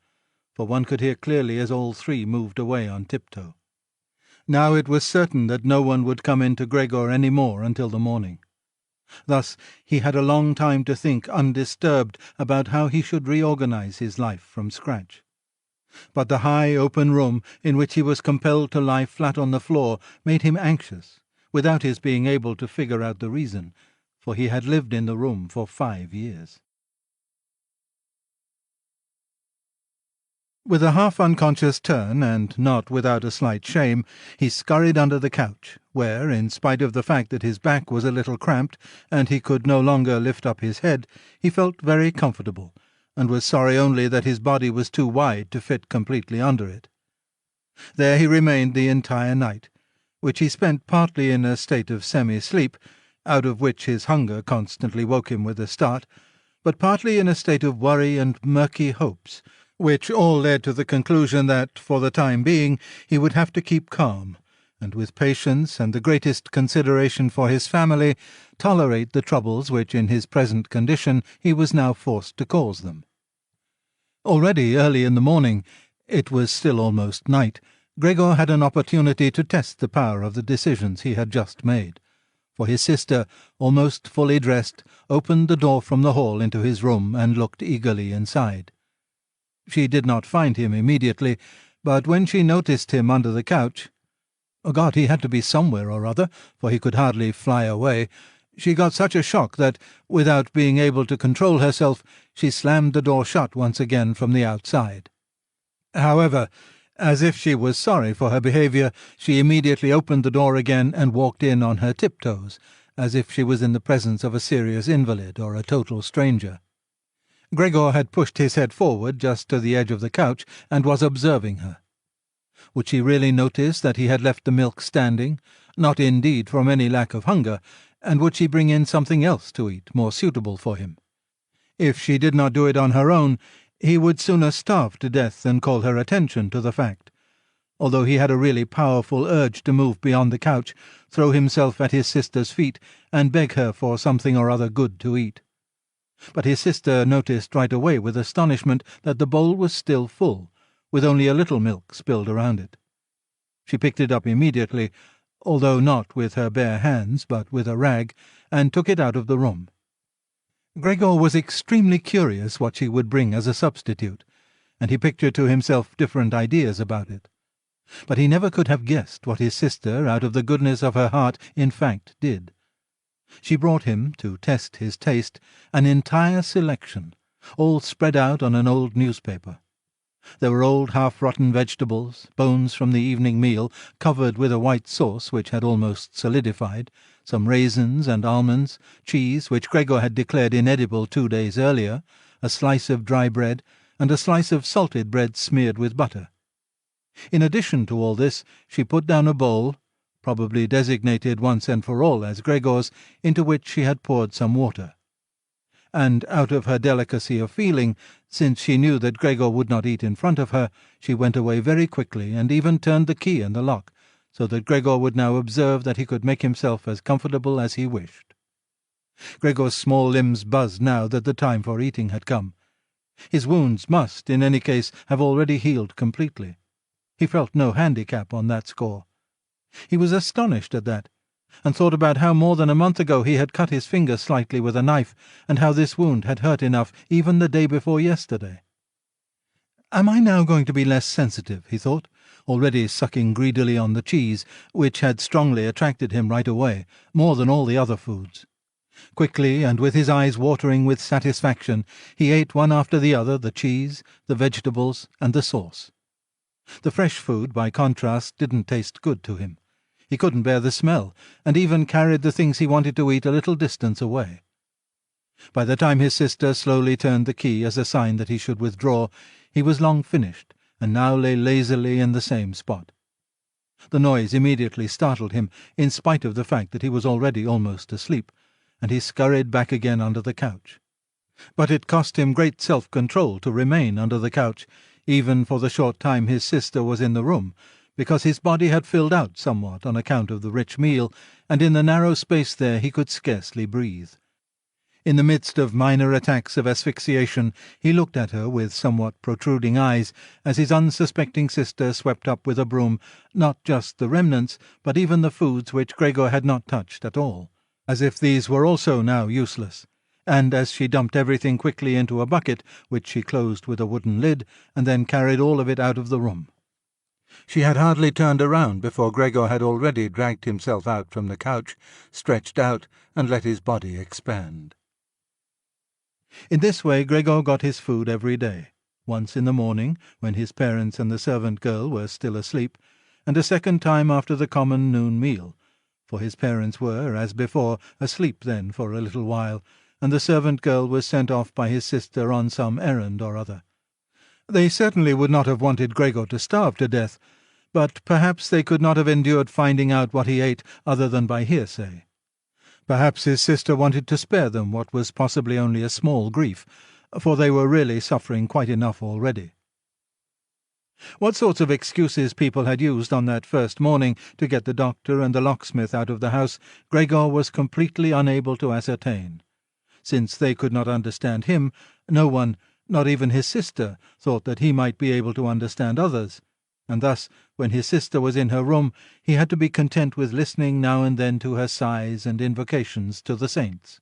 for one could hear clearly as all 3 moved away on tiptoe. Now it was certain that no one would come in to Gregor any more until the morning. Thus he had a long time to think undisturbed about how he should reorganize his life from scratch. But the high open room, in which he was compelled to lie flat on the floor, made him anxious, without his being able to figure out the reason, for he had lived in the room for 5 years. With a half-unconscious turn, and not without a slight shame, he scurried under the couch, where, in spite of the fact that his back was a little cramped, and he could no longer lift up his head, he felt very comfortable, and was sorry only that his body was too wide to fit completely under it. There he remained the entire night, which he spent partly in a state of semi-sleep, out of which his hunger constantly woke him with a start, but partly in a state of worry and murky hopes, which all led to the conclusion that, for the time being, he would have to keep calm, and with patience and the greatest consideration for his family, tolerate the troubles which in his present condition he was now forced to cause them. Already early in the morning, it was still almost night, Gregor had an opportunity to test the power of the decisions he had just made, for his sister, almost fully dressed, opened the door from the hall into his room and looked eagerly inside. She did not find him immediately, but when she noticed him under the couch— God, he had to be somewhere or other, for he could hardly fly away— She got such a shock that, without being able to control herself, she slammed the door shut once again from the outside. However, as if she was sorry for her behaviour, she immediately opened the door again and walked in on her tiptoes, as if she was in the presence of a serious invalid or a total stranger. Gregor had pushed his head forward just to the edge of the couch and was observing her. Would she really notice that he had left the milk standing, not indeed from any lack of hunger, and would she bring in something else to eat, more suitable for him? If she did not do it on her own, he would sooner starve to death than call her attention to the fact, although he had a really powerful urge to move beyond the couch, throw himself at his sister's feet, and beg her for something or other good to eat. But his sister noticed right away with astonishment that the bowl was still full, with only a little milk spilled around it. She picked it up immediately, although not with her bare hands, but with a rag, and took it out of the room. Gregor was extremely curious what she would bring as a substitute, and he pictured to himself different ideas about it. But he never could have guessed what his sister, out of the goodness of her heart, in fact did. She brought him, to test his taste, an entire selection, all spread out on an old newspaper. There were old half-rotten vegetables, bones from the evening meal, covered with a white sauce which had almost solidified, some raisins and almonds, cheese which Gregor had declared inedible 2 days earlier, a slice of dry bread, and a slice of salted bread smeared with butter. In addition to all this, she put down a bowl, probably designated once and for all as Gregor's, into which she had poured some water. And out of her delicacy of feeling, since she knew that Gregor would not eat in front of her, she went away very quickly and even turned the key in the lock, so that Gregor would now observe that he could make himself as comfortable as he wished. Gregor's small limbs buzzed now that the time for eating had come. His wounds must, in any case, have already healed completely. He felt no handicap on that score. He was astonished at that, and thought about how more than a month ago he had cut his finger slightly with a knife, and how this wound had hurt enough even the day before yesterday. "Am I now going to be less sensitive?" he thought, already sucking greedily on the cheese, which had strongly attracted him right away, more than all the other foods. Quickly, and with his eyes watering with satisfaction, he ate one after the other the cheese, the vegetables, and the sauce. The fresh food, by contrast, didn't taste good to him. He couldn't bear the smell, and even carried the things he wanted to eat a little distance away. By the time his sister slowly turned the key as a sign that he should withdraw, he was long finished, and now lay lazily in the same spot. The noise immediately startled him, in spite of the fact that he was already almost asleep, and he scurried back again under the couch. But it cost him great self-control to remain under the couch, even for the short time his sister was in the room, because his body had filled out somewhat on account of the rich meal, and in the narrow space there he could scarcely breathe. In the midst of minor attacks of asphyxiation, he looked at her with somewhat protruding eyes as his unsuspecting sister swept up with a broom not just the remnants, but even the foods which Gregor had not touched at all, as if these were also now useless, and as she dumped everything quickly into a bucket, which she closed with a wooden lid, and then carried all of it out of the room. She had hardly turned around before Gregor had already dragged himself out from the couch, stretched out, and let his body expand. In this way Gregor got his food every day, once in the morning, when his parents and the servant girl were still asleep, and a second time after the common noon meal, for his parents were, as before, asleep then for a little while, and the servant girl was sent off by his sister on some errand or other. They certainly would not have wanted Gregor to starve to death, but perhaps they could not have endured finding out what he ate other than by hearsay. Perhaps his sister wanted to spare them what was possibly only a small grief, for they were really suffering quite enough already. What sorts of excuses people had used on that first morning to get the doctor and the locksmith out of the house, Gregor was completely unable to ascertain. Since they could not understand him, no one, not even his sister, thought that he might be able to understand others, and thus, when his sister was in her room, he had to be content with listening now and then to her sighs and invocations to the saints.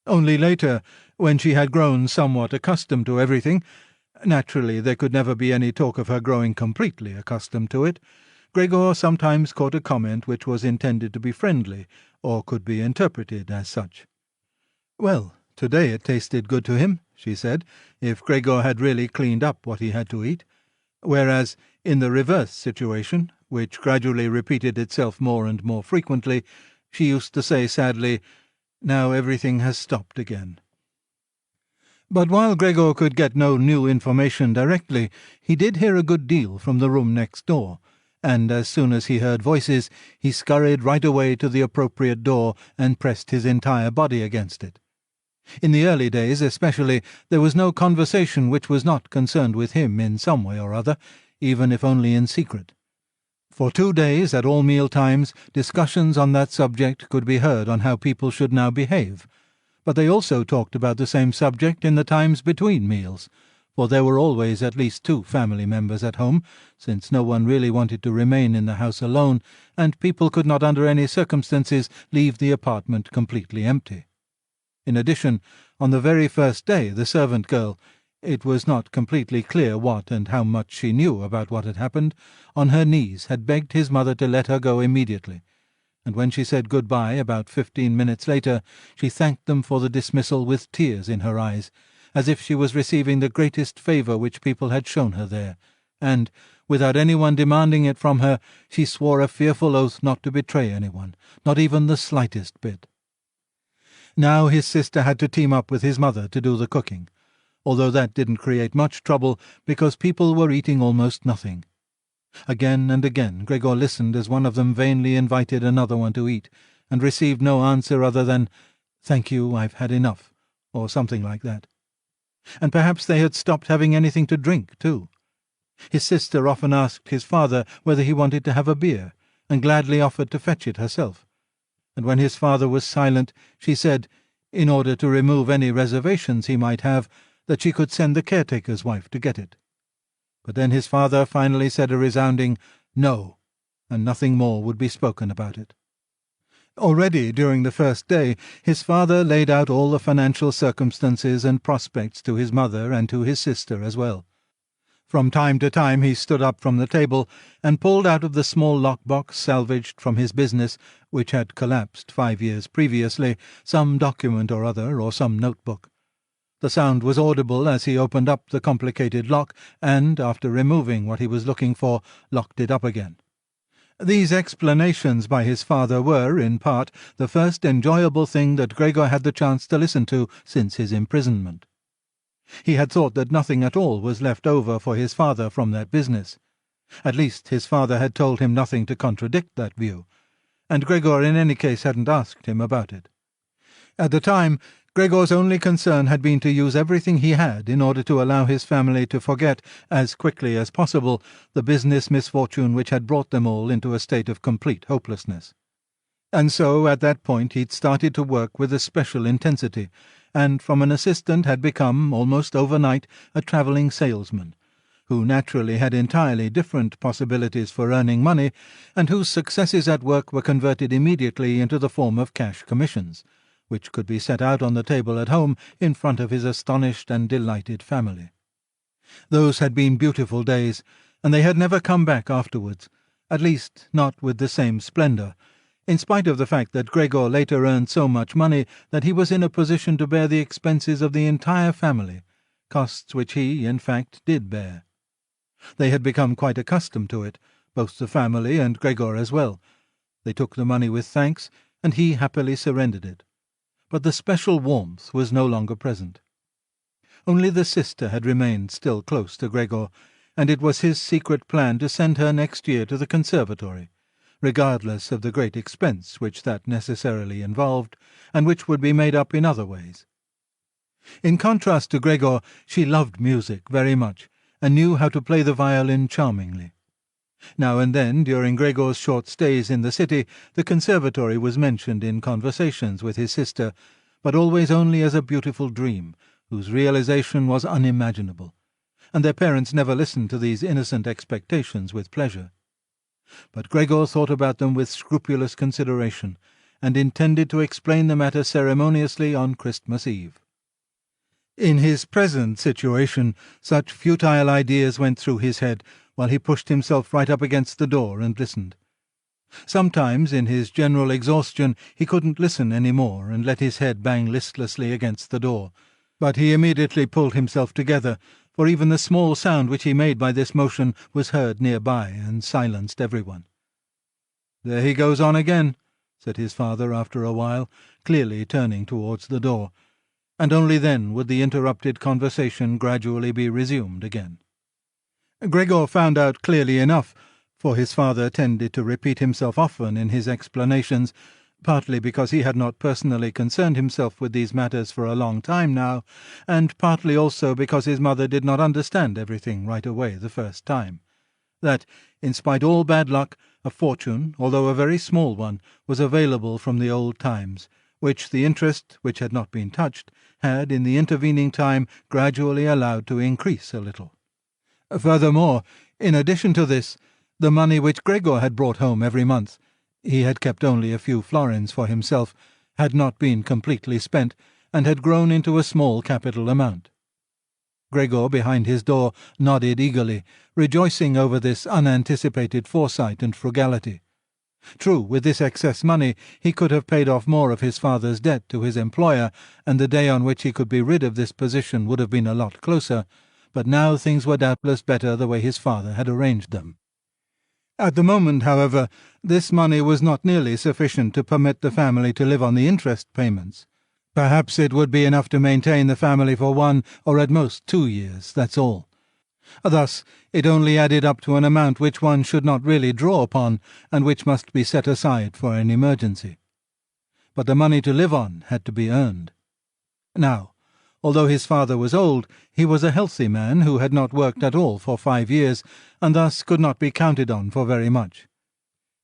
Only later, when she had grown somewhat accustomed to everything, naturally there could never be any talk of her growing completely accustomed to it, Gregor sometimes caught a comment which was intended to be friendly, or could be interpreted as such. "Well, today it tasted good to him," she said, if Gregor had really cleaned up what he had to eat, whereas, in the reverse situation, which gradually repeated itself more and more frequently, she used to say sadly, "Now everything has stopped again." But while Gregor could get no new information directly, he did hear a good deal from the room next door, and as soon as he heard voices, he scurried right away to the appropriate door and pressed his entire body against it. In the early days especially, there was no conversation which was not concerned with him in some way or other, even if only in secret. For 2 days, at all meal times, discussions on that subject could be heard on how people should now behave, but they also talked about the same subject in the times between meals, for there were always at least 2 family members at home, since no one really wanted to remain in the house alone, and people could not under any circumstances leave the apartment completely empty. In addition, on the very first day, the servant girl, it was not completely clear what and how much she knew about what had happened, on her knees had begged his mother to let her go immediately, and when she said good-bye about 15 minutes later, she thanked them for the dismissal with tears in her eyes, as if she was receiving the greatest favour which people had shown her there, and, without anyone demanding it from her, she swore a fearful oath not to betray anyone, not even the slightest bit. Now his sister had to team up with his mother to do the cooking, although that didn't create much trouble because people were eating almost nothing. Again and again Gregor listened as one of them vainly invited another one to eat, and received no answer other than, "Thank you, I've had enough," or something like that. And perhaps they had stopped having anything to drink, too. His sister often asked his father whether he wanted to have a beer, and gladly offered to fetch it herself. And when his father was silent, she said, in order to remove any reservations he might have, that she could send the caretaker's wife to get it. But then his father finally said a resounding "no," and nothing more would be spoken about it. Already during the first day his father laid out all the financial circumstances and prospects to his mother and to his sister as well. From time to time he stood up from the table and pulled out of the small lock-box salvaged from his business, which had collapsed 5 years previously, some document or other or some notebook. The sound was audible as he opened up the complicated lock and, after removing what he was looking for, locked it up again. These explanations by his father were, in part, the first enjoyable thing that Gregor had the chance to listen to since his imprisonment. He had thought that nothing at all was left over for his father from that business. At least his father had told him nothing to contradict that view, and Gregor in any case hadn't asked him about it. At the time, Gregor's only concern had been to use everything he had in order to allow his family to forget, as quickly as possible, the business misfortune which had brought them all into a state of complete hopelessness. And so, at that point, he'd started to work with a special intensity, and from an assistant had become, almost overnight, a travelling salesman, who naturally had entirely different possibilities for earning money, and whose successes at work were converted immediately into the form of cash commissions, which could be set out on the table at home in front of his astonished and delighted family. Those had been beautiful days, and they had never come back afterwards, at least not with the same splendour, in spite of the fact that Gregor later earned so much money that he was in a position to bear the expenses of the entire family, costs which he, in fact, did bear. They had become quite accustomed to it, both the family and Gregor as well. They took the money with thanks, and he happily surrendered it. But the special warmth was no longer present. Only the sister had remained still close to Gregor, and it was his secret plan to send her next year to the conservatory, regardless of the great expense which that necessarily involved, and which would be made up in other ways. In contrast to Gregor, she loved music very much, and knew how to play the violin charmingly. Now and then, during Gregor's short stays in the city, the conservatory was mentioned in conversations with his sister, but always only as a beautiful dream, whose realization was unimaginable, and their parents never listened to these innocent expectations with pleasure. But Gregor thought about them with scrupulous consideration, and intended to explain the matter ceremoniously on Christmas Eve. In his present situation, such futile ideas went through his head, while he pushed himself right up against the door and listened. Sometimes, in his general exhaustion, he couldn't listen any more and let his head bang listlessly against the door, but he immediately pulled himself together, for even the small sound which he made by this motion was heard nearby and silenced everyone. "There he goes on again," said his father after a while, clearly turning towards the door, and only then would the interrupted conversation gradually be resumed again. Gregor found out clearly enough, for his father tended to repeat himself often in his explanations, partly because he had not personally concerned himself with these matters for a long time now, and partly also because his mother did not understand everything right away the first time, that, in spite all bad luck, a fortune, although a very small one, was available from the old times, which the interest, which had not been touched, had in the intervening time gradually allowed to increase a little. Furthermore, in addition to this, the money which Gregor had brought home every month — he had kept only a few florins for himself — had not been completely spent, and had grown into a small capital amount. Gregor, behind his door, nodded eagerly, rejoicing over this unanticipated foresight and frugality. True, with this excess money he could have paid off more of his father's debt to his employer, and the day on which he could be rid of this position would have been a lot closer, but now things were doubtless better the way his father had arranged them. At the moment, however, this money was not nearly sufficient to permit the family to live on the interest payments. Perhaps it would be enough to maintain the family for 1 or at most 2 years, that's all. Thus it only added up to an amount which one should not really draw upon, and which must be set aside for an emergency. But the money to live on had to be earned. Now, although his father was old, he was a healthy man who had not worked at all for 5 years, and thus could not be counted on for very much.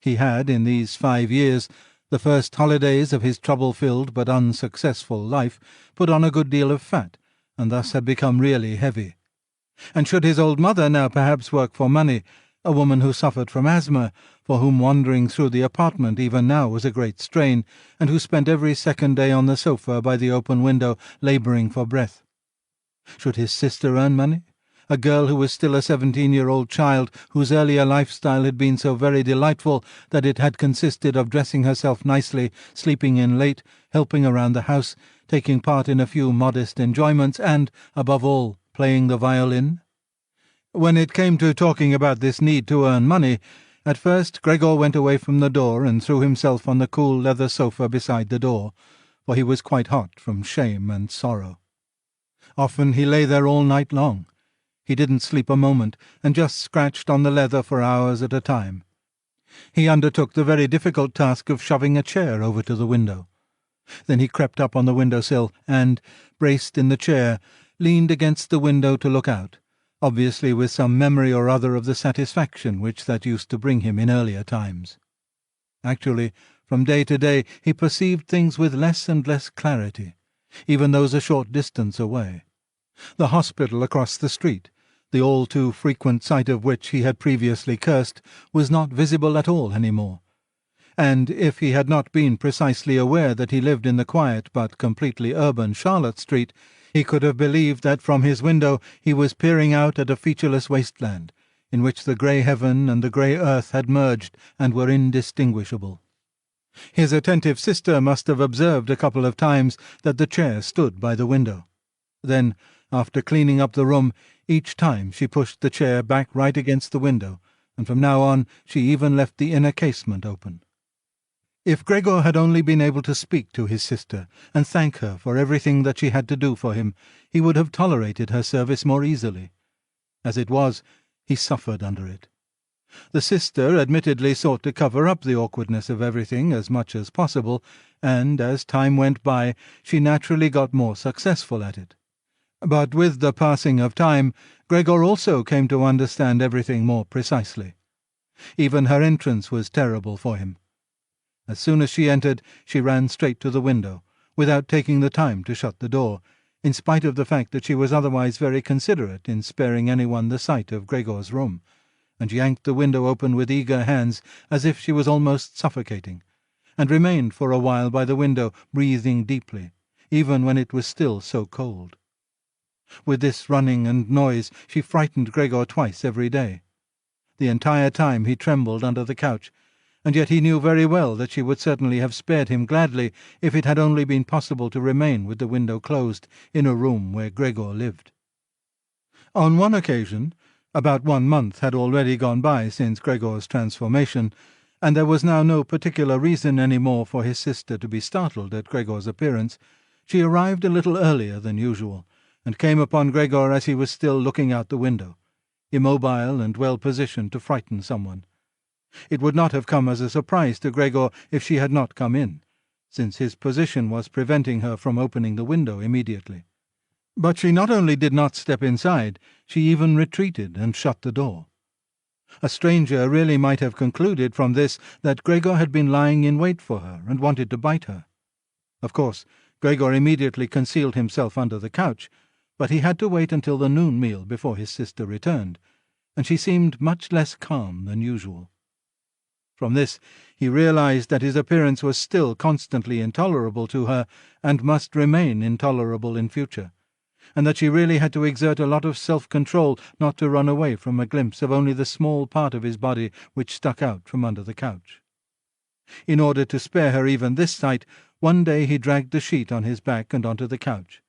He had, in these 5 years, the first holidays of his trouble-filled but unsuccessful life, put on a good deal of fat, and thus had become really heavy. And should his old mother now perhaps work for money, a woman who suffered from asthma, for whom wandering through the apartment even now was a great strain, and who spent every second day on the sofa by the open window labouring for breath? Should his sister earn money? A girl who was still a 17-year-old child, whose earlier lifestyle had been so very delightful that it had consisted of dressing herself nicely, sleeping in late, helping around the house, taking part in a few modest enjoyments, and, above all, playing the violin? When it came to talking about this need to earn money, at first Gregor went away from the door and threw himself on the cool leather sofa beside the door, for he was quite hot from shame and sorrow. Often he lay there all night long. He didn't sleep a moment, and just scratched on the leather for hours at a time. He undertook the very difficult task of shoving a chair over to the window. Then he crept up on the window-sill and, braced in the chair, leaned against the window to look out, obviously with some memory or other of the satisfaction which that used to bring him in earlier times. Actually, from day to day he perceived things with less and less clarity, even those a short distance away. The hospital across the street, the all-too-frequent sight of which he had previously cursed, was not visible at all any more. And if he had not been precisely aware that he lived in the quiet but completely urban Charlotte Street, he could have believed that from his window he was peering out at a featureless wasteland, in which the grey heaven and the grey earth had merged and were indistinguishable. His attentive sister must have observed a couple of times that the chair stood by the window. Then, after cleaning up the room, each time she pushed the chair back right against the window, and from now on she even left the inner casement open. If Gregor had only been able to speak to his sister and thank her for everything that she had to do for him, he would have tolerated her service more easily. As it was, he suffered under it. The sister admittedly sought to cover up the awkwardness of everything as much as possible, and as time went by she naturally got more successful at it. But with the passing of time, Gregor also came to understand everything more precisely. Even her entrance was terrible for him. As soon as she entered, she ran straight to the window, without taking the time to shut the door, in spite of the fact that she was otherwise very considerate in sparing anyone the sight of Gregor's room, and yanked the window open with eager hands as if she was almost suffocating, and remained for a while by the window, breathing deeply, even when it was still so cold. With this running and noise she frightened Gregor twice every day. The entire time he trembled under the couch, and yet he knew very well that she would certainly have spared him gladly if it had only been possible to remain with the window closed in a room where Gregor lived. On one occasion, about 1 month had already gone by since Gregor's transformation, and there was now no particular reason any more for his sister to be startled at Gregor's appearance, she arrived a little earlier than usual, and came upon Gregor as he was still looking out the window, immobile and well positioned to frighten someone. It would not have come as a surprise to Gregor if she had not come in, since his position was preventing her from opening the window immediately. But she not only did not step inside, she even retreated and shut the door. A stranger really might have concluded from this that Gregor had been lying in wait for her and wanted to bite her. Of course, Gregor immediately concealed himself under the couch, but he had to wait until the noon meal before his sister returned, and she seemed much less calm than usual. From this he realized that his appearance was still constantly intolerable to her, and must remain intolerable in future, and that she really had to exert a lot of self-control not to run away from a glimpse of only the small part of his body which stuck out from under the couch. In order to spare her even this sight, one day he dragged the sheet on his back and onto the couch.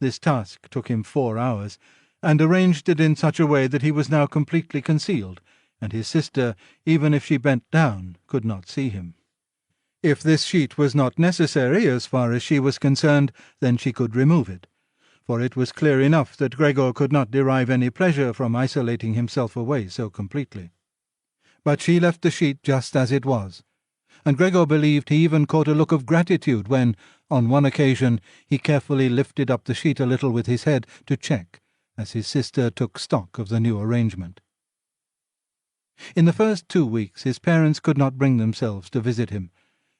This task took him 4 hours, and arranged it in such a way that he was now completely concealed, and his sister, even if she bent down, could not see him. If this sheet was not necessary as far as she was concerned, then she could remove it, for it was clear enough that Gregor could not derive any pleasure from isolating himself away so completely. But she left the sheet just as it was, and Gregor believed he even caught a look of gratitude when, on one occasion, he carefully lifted up the sheet a little with his head to check, as his sister took stock of the new arrangement. In the first 2 weeks his parents could not bring themselves to visit him,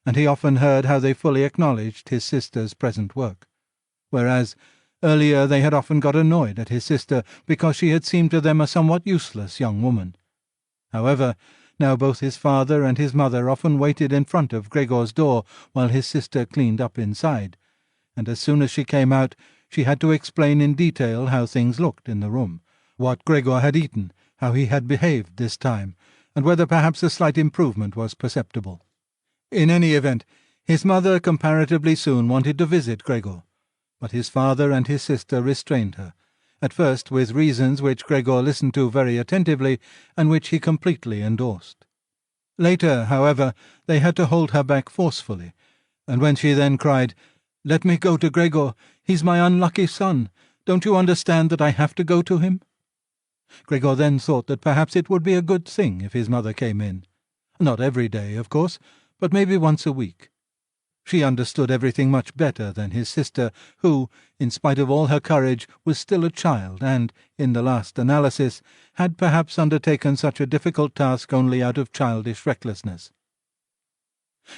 and he often heard how they fully acknowledged his sister's present work, whereas earlier they had often got annoyed at his sister because she had seemed to them a somewhat useless young woman. However, now both his father and his mother often waited in front of Gregor's door while his sister cleaned up inside, and as soon as she came out she had to explain in detail how things looked in the room, what Gregor had eaten, how he had behaved this time, and whether perhaps a slight improvement was perceptible. In any event, his mother comparatively soon wanted to visit Gregor, but his father and his sister restrained her, at first with reasons which Gregor listened to very attentively and which he completely endorsed. Later, however, they had to hold her back forcefully, and when she then cried, "Let me go to Gregor, he's my unlucky son, don't you understand that I have to go to him?" Gregor then thought that perhaps it would be a good thing if his mother came in. Not every day, of course, but maybe once a week. She understood everything much better than his sister, who, in spite of all her courage, was still a child and, in the last analysis, had perhaps undertaken such a difficult task only out of childish recklessness.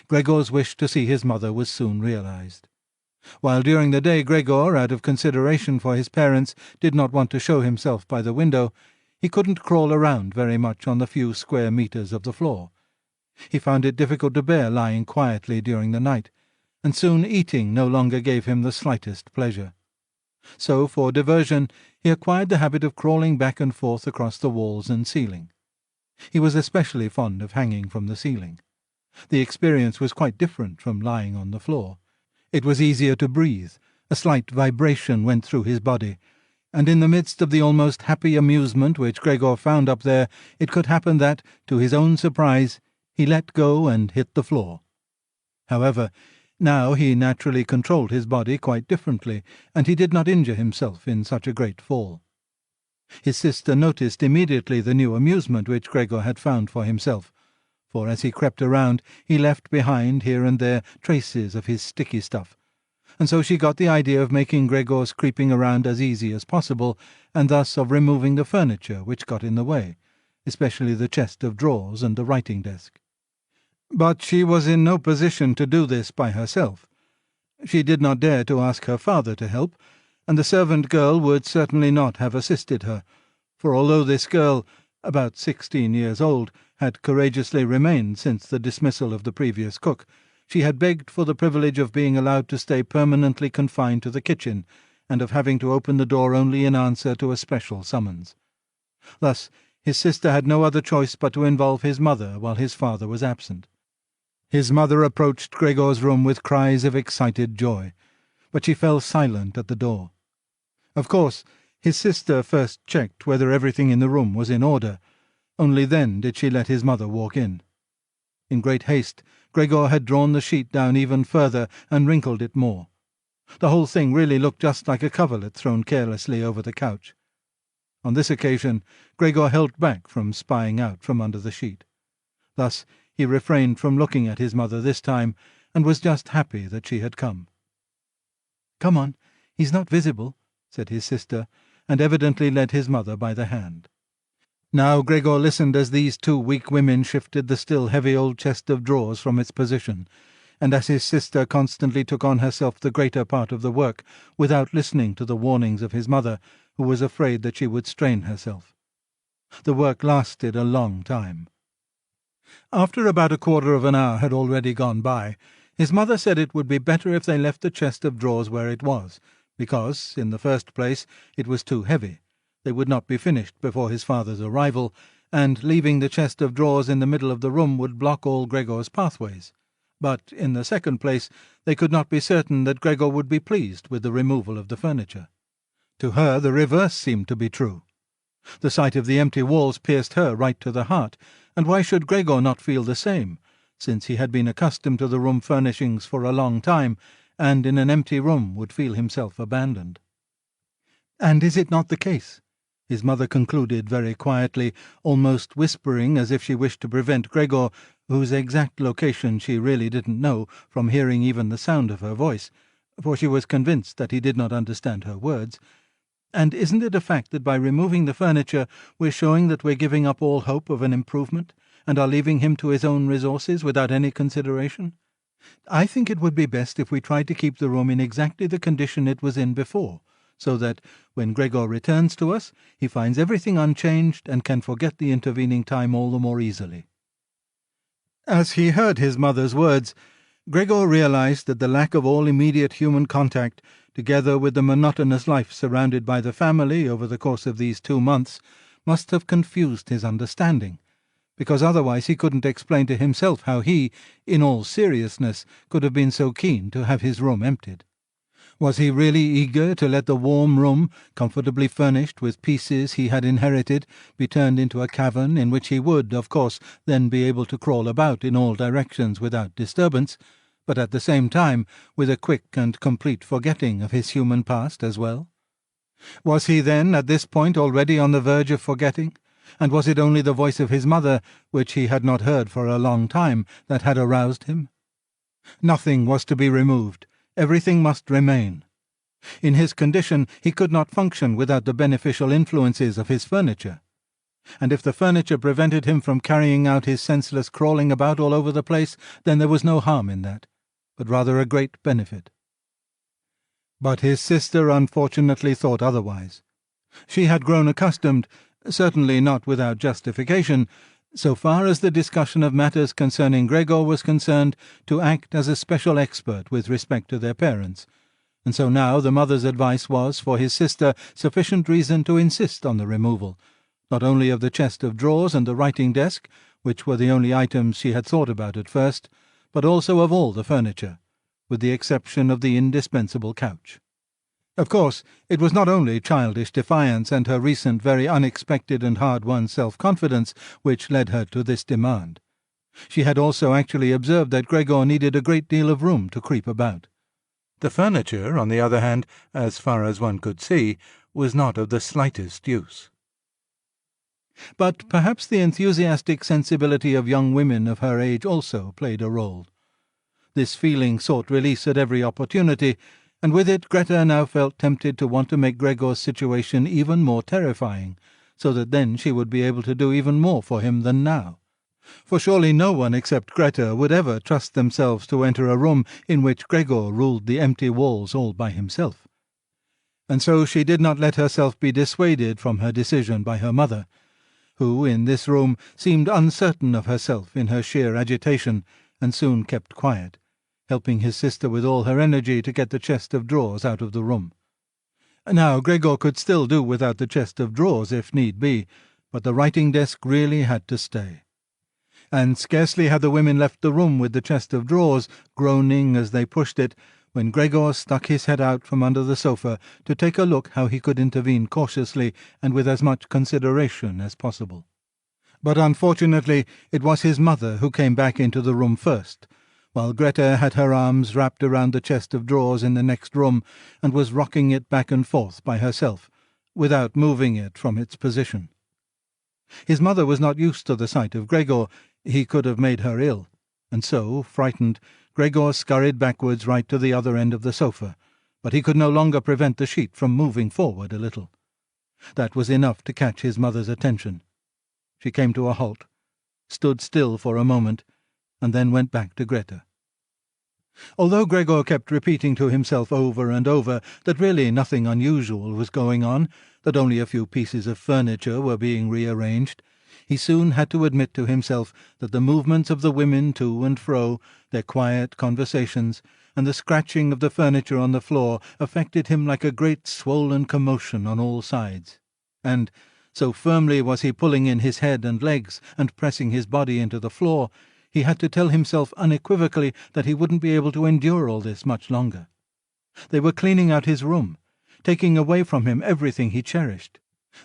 Gregor's wish to see his mother was soon realized. While during the day Gregor, out of consideration for his parents, did not want to show himself by the window, he couldn't crawl around very much on the few square meters of the floor. He found it difficult to bear lying quietly during the night, and soon eating no longer gave him the slightest pleasure. So, for diversion, he acquired the habit of crawling back and forth across the walls and ceiling. He was especially fond of hanging from the ceiling. The experience was quite different from lying on the floor. It was easier to breathe, a slight vibration went through his body, and in the midst of the almost happy amusement which Gregor found up there, it could happen that, to his own surprise, he let go and hit the floor. However, now he naturally controlled his body quite differently, and he did not injure himself in such a great fall. His sister noticed immediately the new amusement which Gregor had found for himself, for as he crept around he left behind here and there traces of his sticky stuff, and so she got the idea of making Gregor's creeping around as easy as possible, and thus of removing the furniture which got in the way, especially the chest of drawers and the writing desk. But she was in no position to do this by herself. She did not dare to ask her father to help, and the servant girl would certainly not have assisted her, for although this girl, about 16 years old, had courageously remained since the dismissal of the previous cook, she had begged for the privilege of being allowed to stay permanently confined to the kitchen, and of having to open the door only in answer to a special summons. Thus, His sister had no other choice but to involve his mother while his father was absent. His mother approached Gregor's room with cries of excited joy, but she fell silent at the door. Of course, his sister first checked whether everything in the room was in order. Only then did she let his mother walk in. In great haste, Gregor had drawn the sheet down even further and wrinkled it more. The whole thing really looked just like a coverlet thrown carelessly over the couch. On this occasion, Gregor held back from spying out from under the sheet. Thus he refrained from looking at his mother this time, and was just happy that she had come. "Come on, he's not visible," said his sister, and evidently led his mother by the hand. Now Gregor listened as these two weak women shifted the still heavy old chest of drawers from its position, and as his sister constantly took on herself the greater part of the work, without listening to the warnings of his mother, who was afraid that she would strain herself. The work lasted a long time. After about a quarter of an hour had already gone by, his mother said it would be better if they left the chest of drawers where it was, because, in the first place, it was too heavy. They would not be finished before his father's arrival, and leaving the chest of drawers in the middle of the room would block all Gregor's pathways. But, in the second place, they could not be certain that Gregor would be pleased with the removal of the furniture. To her the reverse seemed to be true. The sight of the empty walls pierced her right to the heart, and why should Gregor not feel the same, since he had been accustomed to the room furnishings for a long time, and in an empty room would feel himself abandoned? "And is it not the case," his mother concluded very quietly, almost whispering as if she wished to prevent Gregor, whose exact location she really didn't know, from hearing even the sound of her voice, for she was convinced that he did not understand her words, "and isn't it a fact that by removing the furniture we're showing that we're giving up all hope of an improvement, and are leaving him to his own resources without any consideration? I think it would be best if we tried to keep the room in exactly the condition it was in before, so that, when Gregor returns to us, he finds everything unchanged and can forget the intervening time all the more easily." As he heard his mother's words, Gregor realized that the lack of all immediate human contact, together with the monotonous life surrounded by the family over the course of these 2 months, must have confused his understanding, because otherwise he couldn't explain to himself how he, in all seriousness, could have been so keen to have his room emptied. Was he really eager to let the warm room, comfortably furnished with pieces he had inherited, be turned into a cavern in which he would, of course, then be able to crawl about in all directions without disturbance, but at the same time with a quick and complete forgetting of his human past as well? Was he then at this point already on the verge of forgetting, and was it only the voice of his mother, which he had not heard for a long time, that had aroused him? Nothing was to be removed. Everything must remain. In his condition he could not function without the beneficial influences of his furniture. And if the furniture prevented him from carrying out his senseless crawling about all over the place, then there was no harm in that, but rather a great benefit. But his sister unfortunately thought otherwise. She had grown accustomed, certainly not without justification, so far as the discussion of matters concerning Gregor was concerned, to act as a special expert with respect to their parents, and so now the mother's advice was, for his sister, sufficient reason to insist on the removal, not only of the chest of drawers and the writing desk, which were the only items she had thought about at first, but also of all the furniture, with the exception of the indispensable couch. Of course, it was not only childish defiance and her recent very unexpected and hard-won self-confidence which led her to this demand. She had also actually observed that Gregor needed a great deal of room to creep about. The furniture, on the other hand, as far as one could see, was not of the slightest use. But perhaps the enthusiastic sensibility of young women of her age also played a role. This feeling sought release at every opportunity, and with it Greta now felt tempted to want to make Gregor's situation even more terrifying, so that then she would be able to do even more for him than now. For surely no one except Greta would ever trust themselves to enter a room in which Gregor ruled the empty walls all by himself. And so she did not let herself be dissuaded from her decision by her mother, who, in this room, seemed uncertain of herself in her sheer agitation, and soon kept quiet, helping his sister with all her energy to get the chest of drawers out of the room. Now Gregor could still do without the chest of drawers if need be, but the writing desk really had to stay. And scarcely had the women left the room with the chest of drawers, groaning as they pushed it, when Gregor stuck his head out from under the sofa to take a look how he could intervene cautiously and with as much consideration as possible. But unfortunately it was his mother who came back into the room first, while Greta had her arms wrapped around the chest of drawers in the next room and was rocking it back and forth by herself, without moving it from its position. His mother was not used to the sight of Gregor. He could have made her ill, and so, frightened, Gregor scurried backwards right to the other end of the sofa, but he could no longer prevent the sheet from moving forward a little. That was enough to catch his mother's attention. She came to a halt, stood still for a moment, and then went back to Greta. Although Gregor kept repeating to himself over and over that really nothing unusual was going on, that only a few pieces of furniture were being rearranged, he soon had to admit to himself that the movements of the women to and fro, their quiet conversations, and the scratching of the furniture on the floor affected him like a great swollen commotion on all sides, and, so firmly was he pulling in his head and legs and pressing his body into the floor, he had to tell himself unequivocally that he wouldn't be able to endure all this much longer. They were cleaning out his room, taking away from him everything he cherished.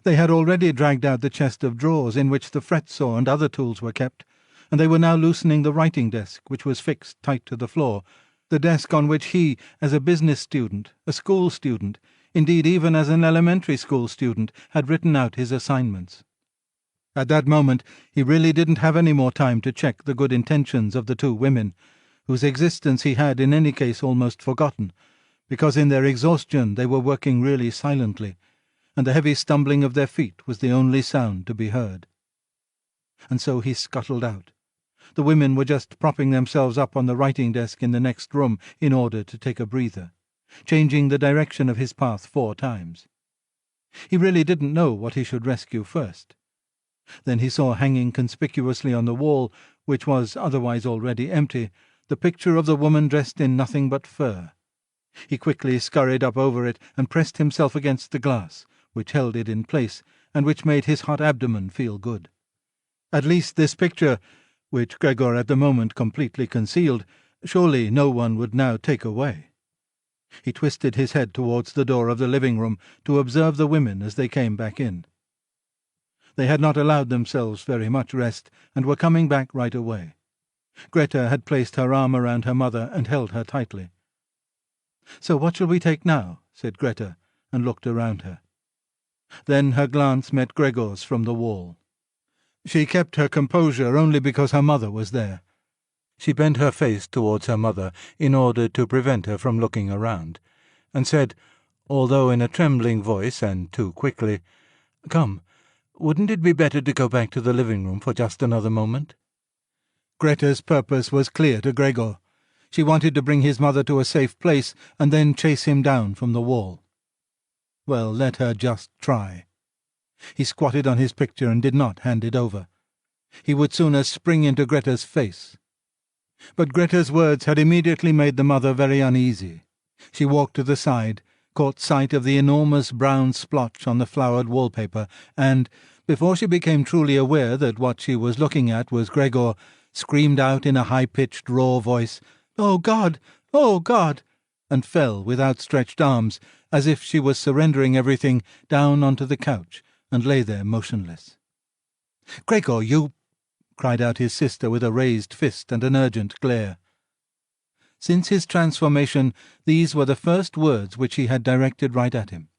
They had already dragged out the chest of drawers in which the fret-saw and other tools were kept, and they were now loosening the writing desk, which was fixed tight to the floor, the desk on which he, as a business student, a school student, indeed even as an elementary school student, had written out his assignments. At that moment he really didn't have any more time to check the good intentions of the two women, whose existence he had in any case almost forgotten, because in their exhaustion they were working really silently, and the heavy stumbling of their feet was the only sound to be heard. And so he scuttled out. The women were just propping themselves up on the writing desk in the next room in order to take a breather, changing the direction of his path 4 times. He really didn't know what he should rescue first. Then he saw hanging conspicuously on the wall, which was otherwise already empty, the picture of the woman dressed in nothing but fur. He quickly scurried up over it and pressed himself against the glass, which held it in place, and which made his hot abdomen feel good. At least this picture, which Gregor at the moment completely concealed, surely no one would now take away. He twisted his head towards the door of the living-room to observe the women as they came back in. They had not allowed themselves very much rest, and were coming back right away. Greta had placed her arm around her mother and held her tightly. "So what shall we take now?" said Greta, and looked around her. Then her glance met Gregor's from the wall. She kept her composure only because her mother was there. She bent her face towards her mother in order to prevent her from looking around, and said, although in a trembling voice and too quickly, "Come, wouldn't it be better to go back to the living-room for just another moment?" Greta's purpose was clear to Gregor. She wanted to bring his mother to a safe place and then chase him down from the wall. Well, let her just try. He squatted on his picture and did not hand it over. He would sooner spring into Greta's face. But Greta's words had immediately made the mother very uneasy. She walked to the side, caught sight of the enormous brown splotch on the flowered wallpaper, and, before she became truly aware that what she was looking at was Gregor, screamed out in a high-pitched, raw voice, "Oh, God! Oh, God!" and fell with outstretched arms, as if she was surrendering everything, down onto the couch, and lay there motionless. "Gregor, you—" cried out his sister with a raised fist and an urgent glare. Since his transformation, these were the first words which he had directed right at him.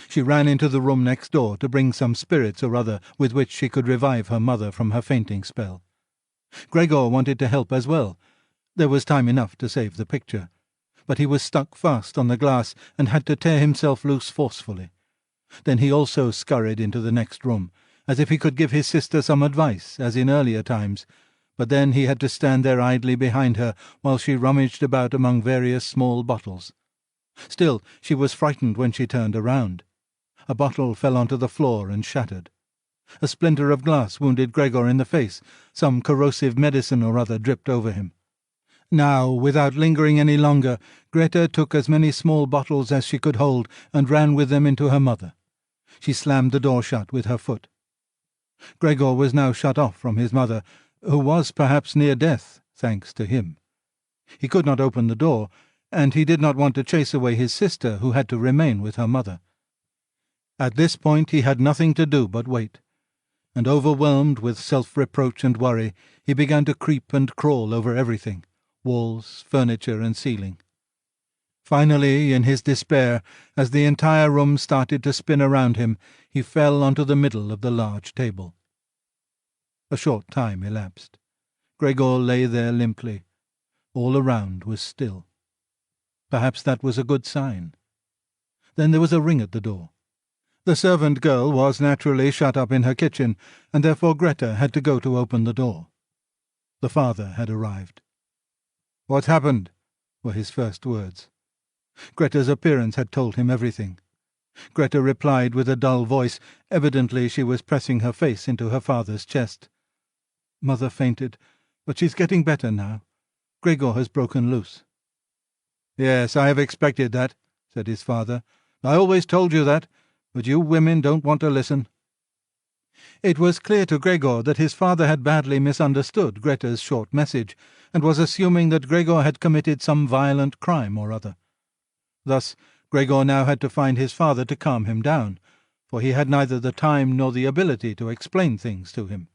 She ran into the room next door to bring some spirits or other with which she could revive her mother from her fainting spell. Gregor wanted to help as well. There was time enough to save the picture, but he was stuck fast on the glass and had to tear himself loose forcefully. Then he also scurried into the next room, as if he could give his sister some advice, as in earlier times, but then he had to stand there idly behind her while she rummaged about among various small bottles. Still, she was frightened when she turned around. A bottle fell onto the floor and shattered. A splinter of glass wounded Gregor in the face. Some corrosive medicine or other dripped over him. Now, without lingering any longer, Greta took as many small bottles as she could hold and ran with them into her mother. She slammed the door shut with her foot. Gregor was now shut off from his mother, who was perhaps near death, thanks to him. He could not open the door, and he did not want to chase away his sister, who had to remain with her mother. At this point he had nothing to do but wait, and overwhelmed with self-reproach and worry, he began to creep and crawl over everything, walls, furniture, and ceiling. Finally, in his despair, as the entire room started to spin around him, he fell onto the middle of the large table. A short time elapsed. Gregor lay there limply. All around was still. Perhaps that was a good sign. Then there was a ring at the door. The servant girl was naturally shut up in her kitchen, and therefore Greta had to go to open the door. The father had arrived. "What's happened?" were his first words. Greta's appearance had told him everything. Greta replied with a dull voice. Evidently she was pressing her face into her father's chest. "Mother fainted, but she's getting better now. Gregor has broken loose." "Yes, I have expected that," said his father. "I always told you that, but you women don't want to listen." It was clear to Gregor that his father had badly misunderstood Greta's short message, and was assuming that Gregor had committed some violent crime or other. Thus Gregor now had to find his father to calm him down, for he had neither the time nor the ability to explain things to him.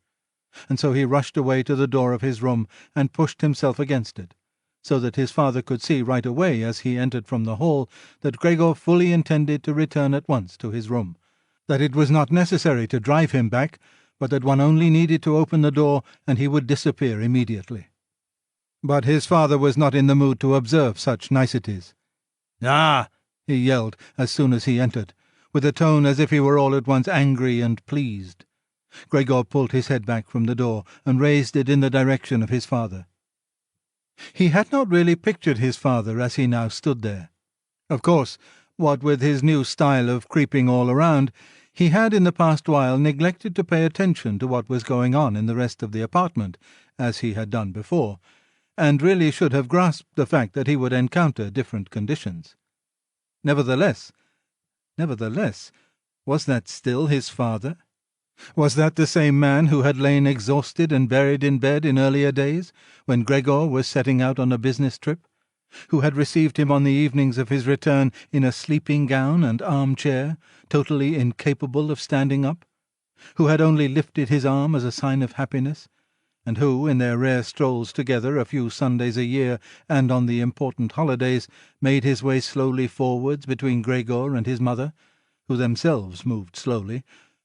And so he rushed away to the door of his room and pushed himself against it, so that his father could see right away as he entered from the hall that Gregor fully intended to return at once to his room, that it was not necessary to drive him back, but that one only needed to open the door and he would disappear immediately. But his father was not in the mood to observe such niceties. "Ah!" he yelled as soon as he entered, with a tone as if he were all at once angry and pleased. Gregor pulled his head back from the door and raised it in the direction of his father. He had not really pictured his father as he now stood there. Of course, what with his new style of creeping all around, he had in the past while neglected to pay attention to what was going on in the rest of the apartment, as he had done before, and really should have grasped the fact that he would encounter different conditions. Nevertheless, was that still his father? Was that the same man who had lain exhausted and buried in bed in earlier days, when Gregor was setting out on a business trip? Who had received him on the evenings of his return in a sleeping gown and armchair, totally incapable of standing up? Who had only lifted his arm as a sign of happiness? And who, in their rare strolls together a few Sundays a year and on the important holidays, made his way slowly forwards between Gregor and his mother, who themselves moved slowly,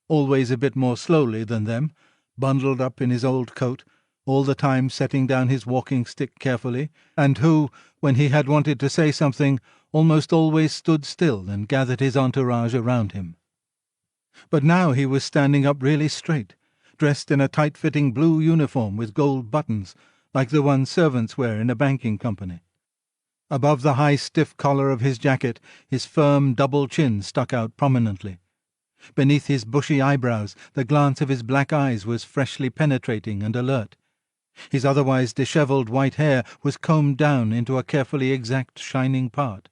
always a bit more slowly than them, bundled up in his old coat, all the time setting down his walking-stick carefully, and who, when he had wanted to say something, almost always stood still and gathered his entourage around him. But now he was standing up really straight, dressed in a tight-fitting blue uniform with gold buttons, like the ones servants wear in a banking company. Above the high stiff collar of his jacket, his firm double chin stuck out prominently. Beneath his bushy eyebrows, the glance of his black eyes was freshly penetrating and alert. His otherwise dishevelled white hair was combed down into a carefully exact shining part.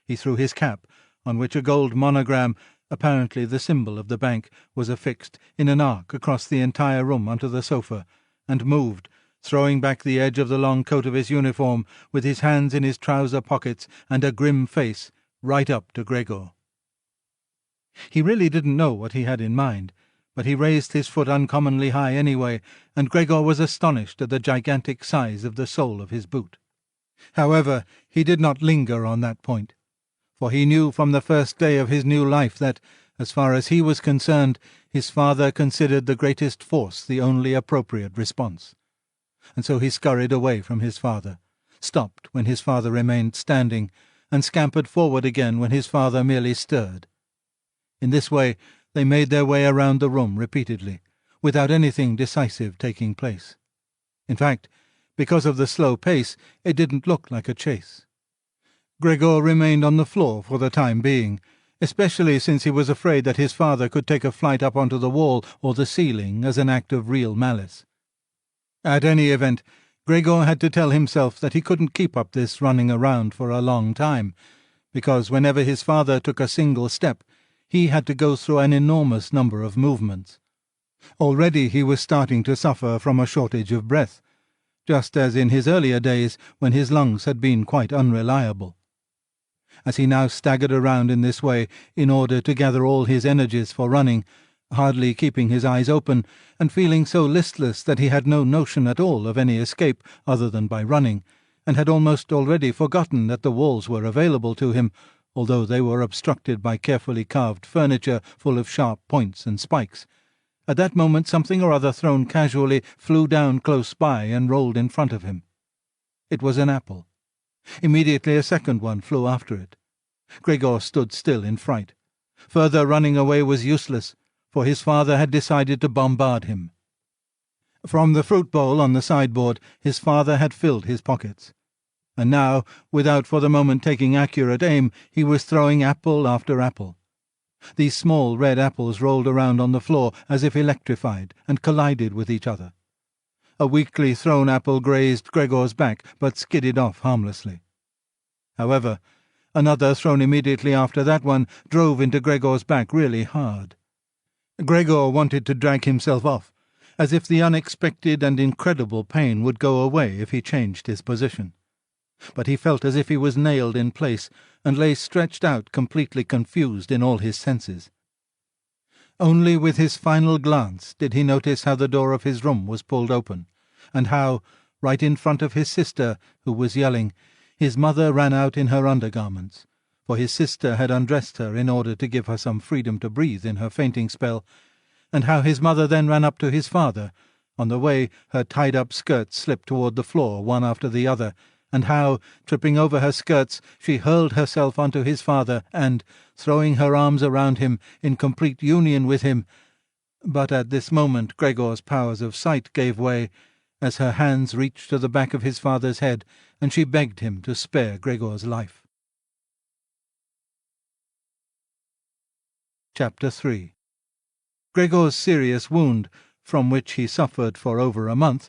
He threw his cap, on which a gold monogram, apparently the symbol of the bank, was affixed in an arc across the entire room onto the sofa, and moved, throwing back the edge of the long coat of his uniform, with his hands in his trouser pockets and a grim face, right up to Gregor. He really didn't know what he had in mind, but he raised his foot uncommonly high anyway, and Gregor was astonished at the gigantic size of the sole of his boot. However, he did not linger on that point, for he knew from the first day of his new life that, as far as he was concerned, his father considered the greatest force the only appropriate response. And so he scurried away from his father, stopped when his father remained standing, and scampered forward again when his father merely stirred. In this way they made their way around the room repeatedly, without anything decisive taking place. In fact, because of the slow pace, it didn't look like a chase. Gregor remained on the floor for the time being, especially since he was afraid that his father could take a flight up onto the wall or the ceiling as an act of real malice. At any event, Gregor had to tell himself that he couldn't keep up this running around for a long time, because whenever his father took a single step, he had to go through an enormous number of movements. Already he was starting to suffer from a shortage of breath, just as in his earlier days when his lungs had been quite unreliable. As he now staggered around in this way in order to gather all his energies for running, hardly keeping his eyes open, and feeling so listless that he had no notion at all of any escape other than by running, and had almost already forgotten that the walls were available to him, although they were obstructed by carefully carved furniture full of sharp points and spikes. At that moment something or other thrown casually flew down close by and rolled in front of him. It was an apple. Immediately a second one flew after it. Gregor stood still in fright. Further running away was useless, for his father had decided to bombard him. From the fruit bowl on the sideboard his father had filled his pockets, and now, without for the moment taking accurate aim, he was throwing apple after apple. These small red apples rolled around on the floor as if electrified, and collided with each other. A weakly thrown apple grazed Gregor's back, but skidded off harmlessly. However, another thrown immediately after that one drove into Gregor's back really hard. Gregor wanted to drag himself off, as if the unexpected and incredible pain would go away if he changed his position. But he felt as if he was nailed in place, and lay stretched out completely confused in all his senses. Only with his final glance did he notice how the door of his room was pulled open, and how, right in front of his sister, who was yelling, his mother ran out in her undergarments, for his sister had undressed her in order to give her some freedom to breathe in her fainting spell, and how his mother then ran up to his father. On the way her tied-up skirts slipped toward the floor one after the other, and how, tripping over her skirts, she hurled herself onto his father and, throwing her arms around him, in complete union with him. But at this moment Gregor's powers of sight gave way, as her hands reached to the back of his father's head, and she begged him to spare Gregor's life. Chapter 3. Gregor's serious wound, from which he suffered for over a month,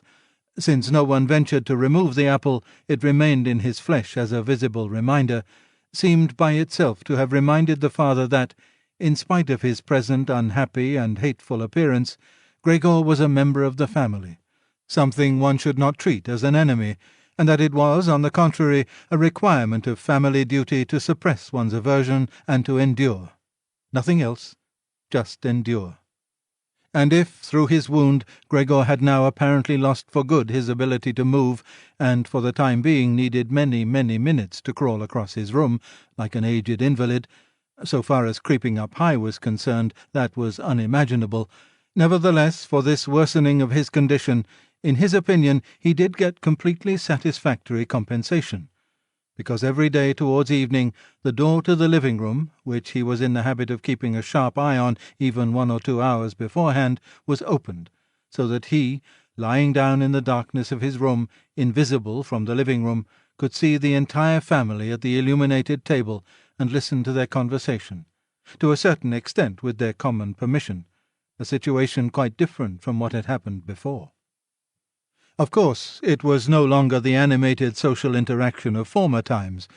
since no one ventured to remove the apple, it remained in his flesh as a visible reminder, seemed by itself to have reminded the father that, in spite of his present unhappy and hateful appearance, Gregor was a member of the family, something one should not treat as an enemy, and that it was, on the contrary, a requirement of family duty to suppress one's aversion and to endure. Nothing else, just endure. And if, through his wound, Gregor had now apparently lost for good his ability to move, and for the time being needed many, many minutes to crawl across his room, like an aged invalid, so far as creeping up high was concerned, that was unimaginable. Nevertheless, for this worsening of his condition, in his opinion, he did get completely satisfactory compensation, because every day towards evening the door to the living-room, which he was in the habit of keeping a sharp eye on even 1 or 2 hours beforehand, was opened, so that he, lying down in the darkness of his room, invisible from the living-room, could see the entire family at the illuminated table and listen to their conversation, to a certain extent with their common permission, a situation quite different from what had happened before. Of course, it was no longer the animated social interaction of former times,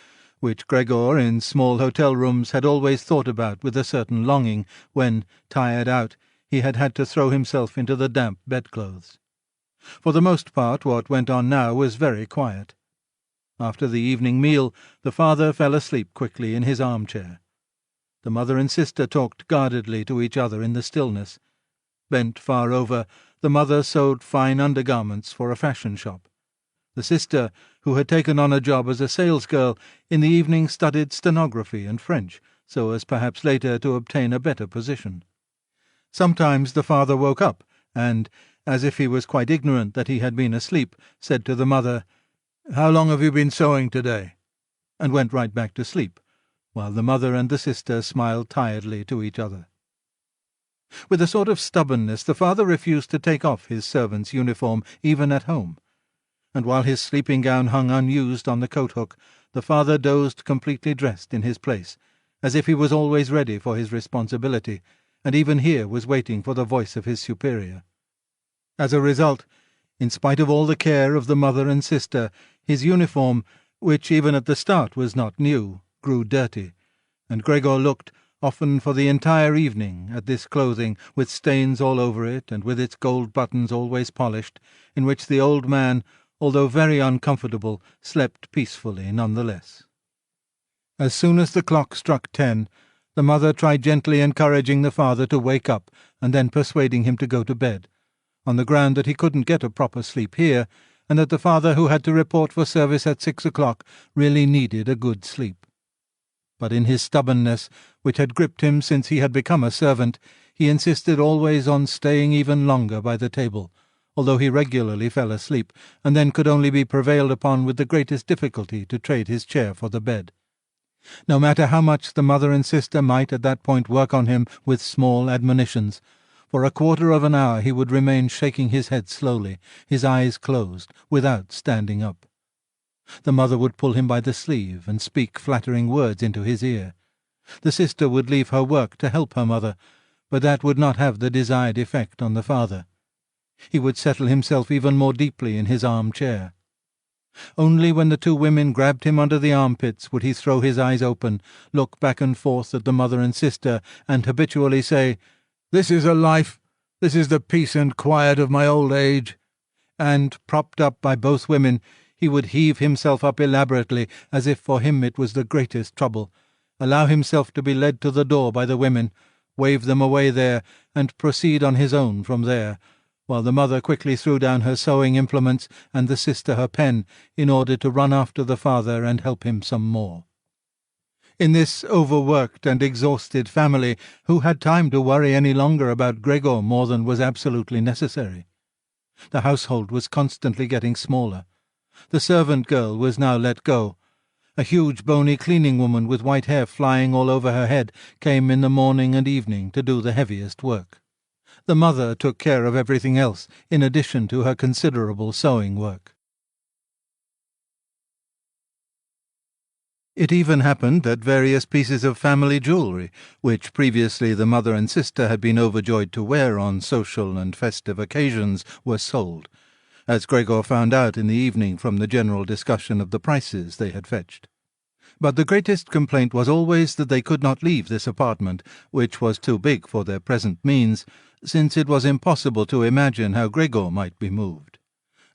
which Gregor in small hotel rooms had always thought about with a certain longing when, tired out, he had had to throw himself into the damp bedclothes. For the most part what went on now was very quiet. After the evening meal the father fell asleep quickly in his armchair. The mother and sister talked guardedly to each other in the stillness. Bent far over, the mother sewed fine undergarments for a fashion shop. The sister, who had taken on a job as a salesgirl, in the evening studied stenography and French, so as perhaps later to obtain a better position. Sometimes the father woke up, and, as if he was quite ignorant that he had been asleep, said to the mother, "How long have you been sewing today?" and went right back to sleep, while the mother and the sister smiled tiredly to each other. With a sort of stubbornness the father refused to take off his servant's uniform even at home, and while his sleeping-gown hung unused on the coat-hook, the father dozed completely dressed in his place, as if he was always ready for his responsibility, and even here was waiting for the voice of his superior. As a result, in spite of all the care of the mother and sister, his uniform, which even at the start was not new, grew dirty, and Gregor looked, often for the entire evening, at this clothing, with stains all over it, and with its gold buttons always polished, in which the old man, although very uncomfortable, slept peacefully none the less. As soon as the clock struck 10, the mother tried gently encouraging the father to wake up, and then persuading him to go to bed, on the ground that he couldn't get a proper sleep here, and that the father, who had to report for service at 6 o'clock, really needed a good sleep. But in his stubbornness, which had gripped him since he had become a servant, he insisted always on staying even longer by the table, although he regularly fell asleep, and then could only be prevailed upon with the greatest difficulty to trade his chair for the bed. No matter how much the mother and sister might at that point work on him with small admonitions, for a quarter of an hour he would remain shaking his head slowly, his eyes closed, without standing up. The mother would pull him by the sleeve and speak flattering words into his ear. The sister would leave her work to help her mother, but that would not have the desired effect on the father. He would settle himself even more deeply in his arm-chair. Only when the two women grabbed him under the armpits would he throw his eyes open, look back and forth at the mother and sister, and habitually say, "This is a life! This is the peace and quiet of my old age!" And, propped up by both women, he would heave himself up elaborately, as if for him it was the greatest trouble, allow himself to be led to the door by the women, wave them away there, and proceed on his own from there, while the mother quickly threw down her sewing implements and the sister her pen, in order to run after the father and help him some more. In this overworked and exhausted family, who had time to worry any longer about Gregor more than was absolutely necessary? The household was constantly getting smaller. The servant girl was now let go. A huge bony cleaning woman with white hair flying all over her head came in the morning and evening to do the heaviest work. The mother took care of everything else, in addition to her considerable sewing work. It even happened that various pieces of family jewellery, which previously the mother and sister had been overjoyed to wear on social and festive occasions, were sold, as Gregor found out in the evening from the general discussion of the prices they had fetched. But the greatest complaint was always that they could not leave this apartment, which was too big for their present means, since it was impossible to imagine how Gregor might be moved.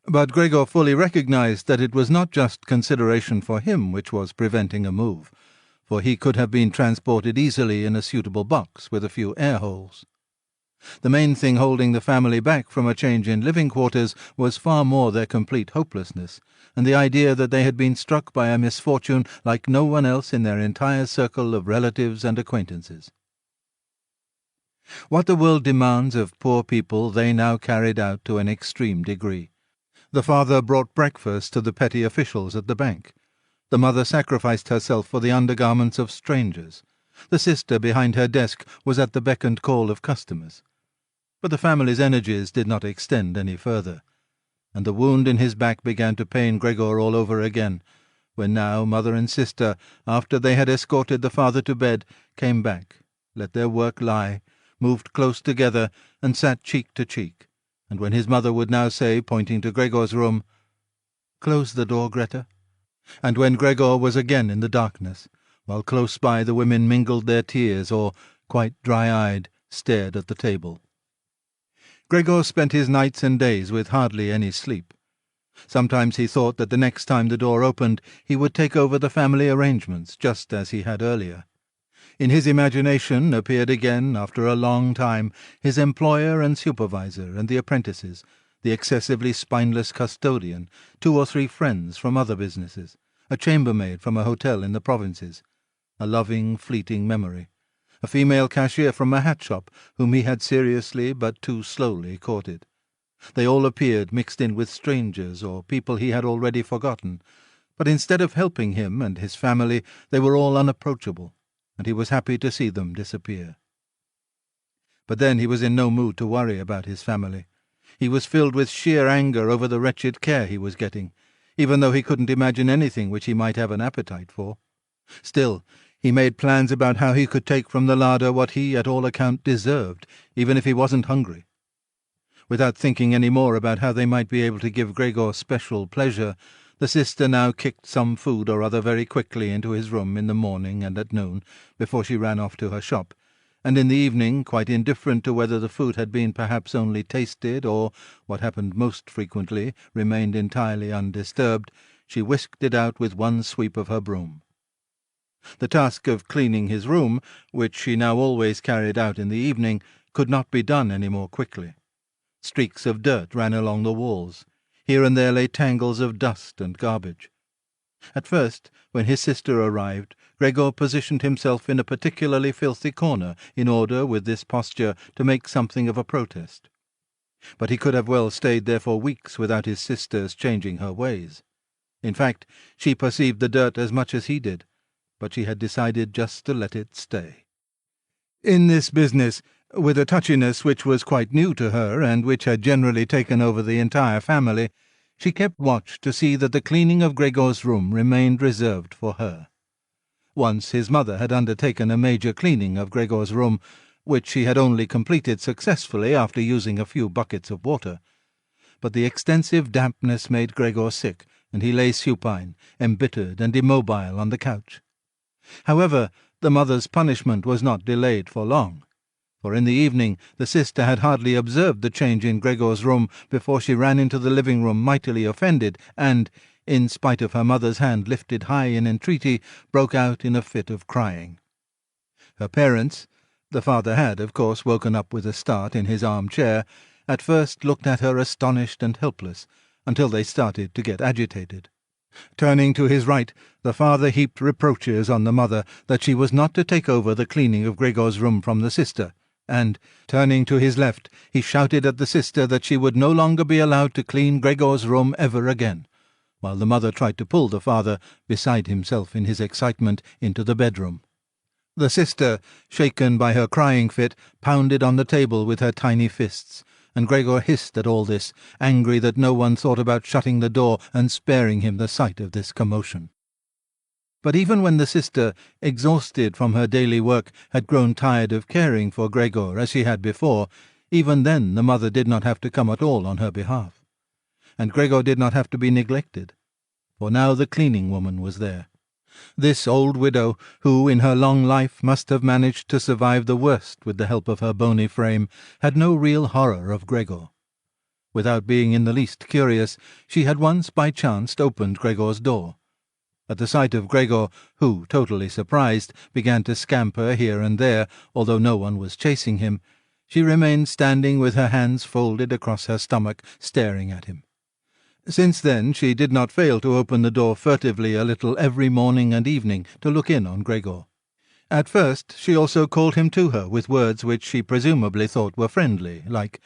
But Gregor fully recognized that it was not just consideration for him which was preventing a move, for he could have been transported easily in a suitable box with a few air holes. The main thing holding the family back from a change in living quarters was far more their complete hopelessness, and the idea that they had been struck by a misfortune like no one else in their entire circle of relatives and acquaintances. What the world demands of poor people they now carried out to an extreme degree. The father brought breakfast to the petty officials at the bank. The mother sacrificed herself for the undergarments of strangers. The sister behind her desk was at the beck and call of customers. But the family's energies did not extend any further, and the wound in his back began to pain Gregor all over again, when now mother and sister, after they had escorted the father to bed, came back, let their work lie, moved close together, and sat cheek to cheek, and when his mother would now say, pointing to Gregor's room, "Close the door, Greta," and when Gregor was again in the darkness, while close by the women mingled their tears or, quite dry-eyed, stared at the table. Gregor spent his nights and days with hardly any sleep. Sometimes he thought that the next time the door opened he would take over the family arrangements, just as he had earlier. In his imagination appeared again, after a long time, his employer and supervisor and the apprentices, the excessively spineless custodian, 2 or 3 friends from other businesses, a chambermaid from a hotel in the provinces, a loving, fleeting memory, a female cashier from a hat shop whom he had seriously but too slowly courted. They all appeared mixed in with strangers or people he had already forgotten, but instead of helping him and his family they were all unapproachable, and he was happy to see them disappear. But then he was in no mood to worry about his family. He was filled with sheer anger over the wretched care he was getting, even though he couldn't imagine anything which he might have an appetite for. Still, he made plans about how he could take from the larder what he, at all account, deserved, even if he wasn't hungry. Without thinking any more about how they might be able to give Gregor special pleasure, The sister now kicked some food or other very quickly into his room in the morning and at noon, before she ran off to her shop, and in the evening, quite indifferent to whether the food had been perhaps only tasted or, what happened most frequently, remained entirely undisturbed, she whisked it out with one sweep of her broom. The task of cleaning his room, which she now always carried out in the evening, could not be done any more quickly. Streaks of dirt ran along the walls. Here and there lay tangles of dust and garbage. At first, when his sister arrived, Gregor positioned himself in a particularly filthy corner in order, with this posture, to make something of a protest. But he could have well stayed there for weeks without his sister's changing her ways. In fact, she perceived the dirt as much as he did, but she had decided just to let it stay. In this business, with a touchiness which was quite new to her and which had generally taken over the entire family, she kept watch to see that the cleaning of Gregor's room remained reserved for her. Once his mother had undertaken a major cleaning of Gregor's room, which she had only completed successfully after using a few buckets of water. But the extensive dampness made Gregor sick, and he lay supine, embittered and immobile on the couch. However, the mother's punishment was not delayed for long, for in the evening the sister had hardly observed the change in Gregor's room before she ran into the living-room mightily offended and, in spite of her mother's hand lifted high in entreaty, broke out in a fit of crying. Her parents, the father had, of course, woken up with a start in his armchair, at first looked at her astonished and helpless, until they started to get agitated. Turning to his right, the father heaped reproaches on the mother that she was not to take over the cleaning of Gregor's room from the sister, and, turning to his left, he shouted at the sister that she would no longer be allowed to clean Gregor's room ever again, while the mother tried to pull the father, beside himself in his excitement, into the bedroom. The sister, shaken by her crying fit, pounded on the table with her tiny fists, and Gregor hissed at all this, angry that no one thought about shutting the door and sparing him the sight of this commotion. But even when the sister, exhausted from her daily work, had grown tired of caring for Gregor as she had before, even then the mother did not have to come at all on her behalf. And Gregor did not have to be neglected, for now the cleaning woman was there. This old widow, who in her long life must have managed to survive the worst with the help of her bony frame, had no real horror of Gregor. Without being in the least curious, she had once by chance opened Gregor's door. At the sight of Gregor, who, totally surprised, began to scamper here and there, although no one was chasing him, she remained standing with her hands folded across her stomach, staring at him. Since then she did not fail to open the door furtively a little every morning and evening to look in on Gregor. At first she also called him to her with words which she presumably thought were friendly, like,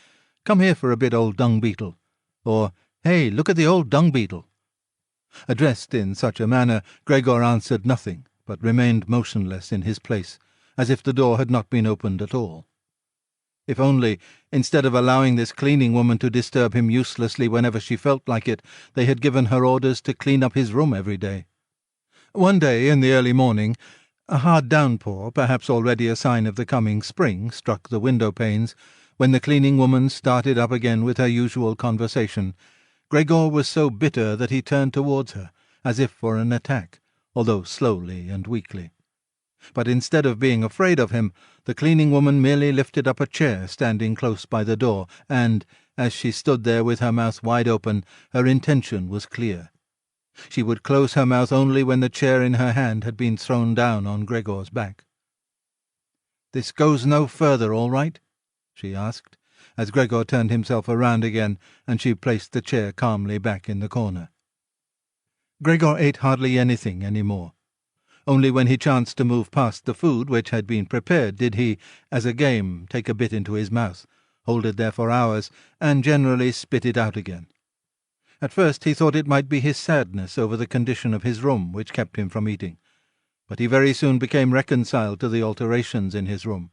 "Come here for a bit, old dung-beetle," or, "Hey, look at the old dung-beetle." Addressed in such a manner, Gregor answered nothing, but remained motionless in his place, as if the door had not been opened at all. If only, instead of allowing this cleaning woman to disturb him uselessly whenever she felt like it, they had given her orders to clean up his room every day. One day, in the early morning, a hard downpour, perhaps already a sign of the coming spring, struck the window-panes. When the cleaning woman started up again with her usual conversation, Gregor was so bitter that he turned towards her, as if for an attack, although slowly and weakly. But instead of being afraid of him, the cleaning woman merely lifted up a chair standing close by the door, and, as she stood there with her mouth wide open, her intention was clear. She would close her mouth only when the chair in her hand had been thrown down on Gregor's back. "This goes no further, all right?" she asked, as Gregor turned himself around again, and she placed the chair calmly back in the corner. Gregor ate hardly anything any more. Only when he chanced to move past the food which had been prepared did he, as a game, take a bit into his mouth, hold it there for hours, and generally spit it out again. At first he thought it might be his sadness over the condition of his room which kept him from eating, but he very soon became reconciled to the alterations in his room.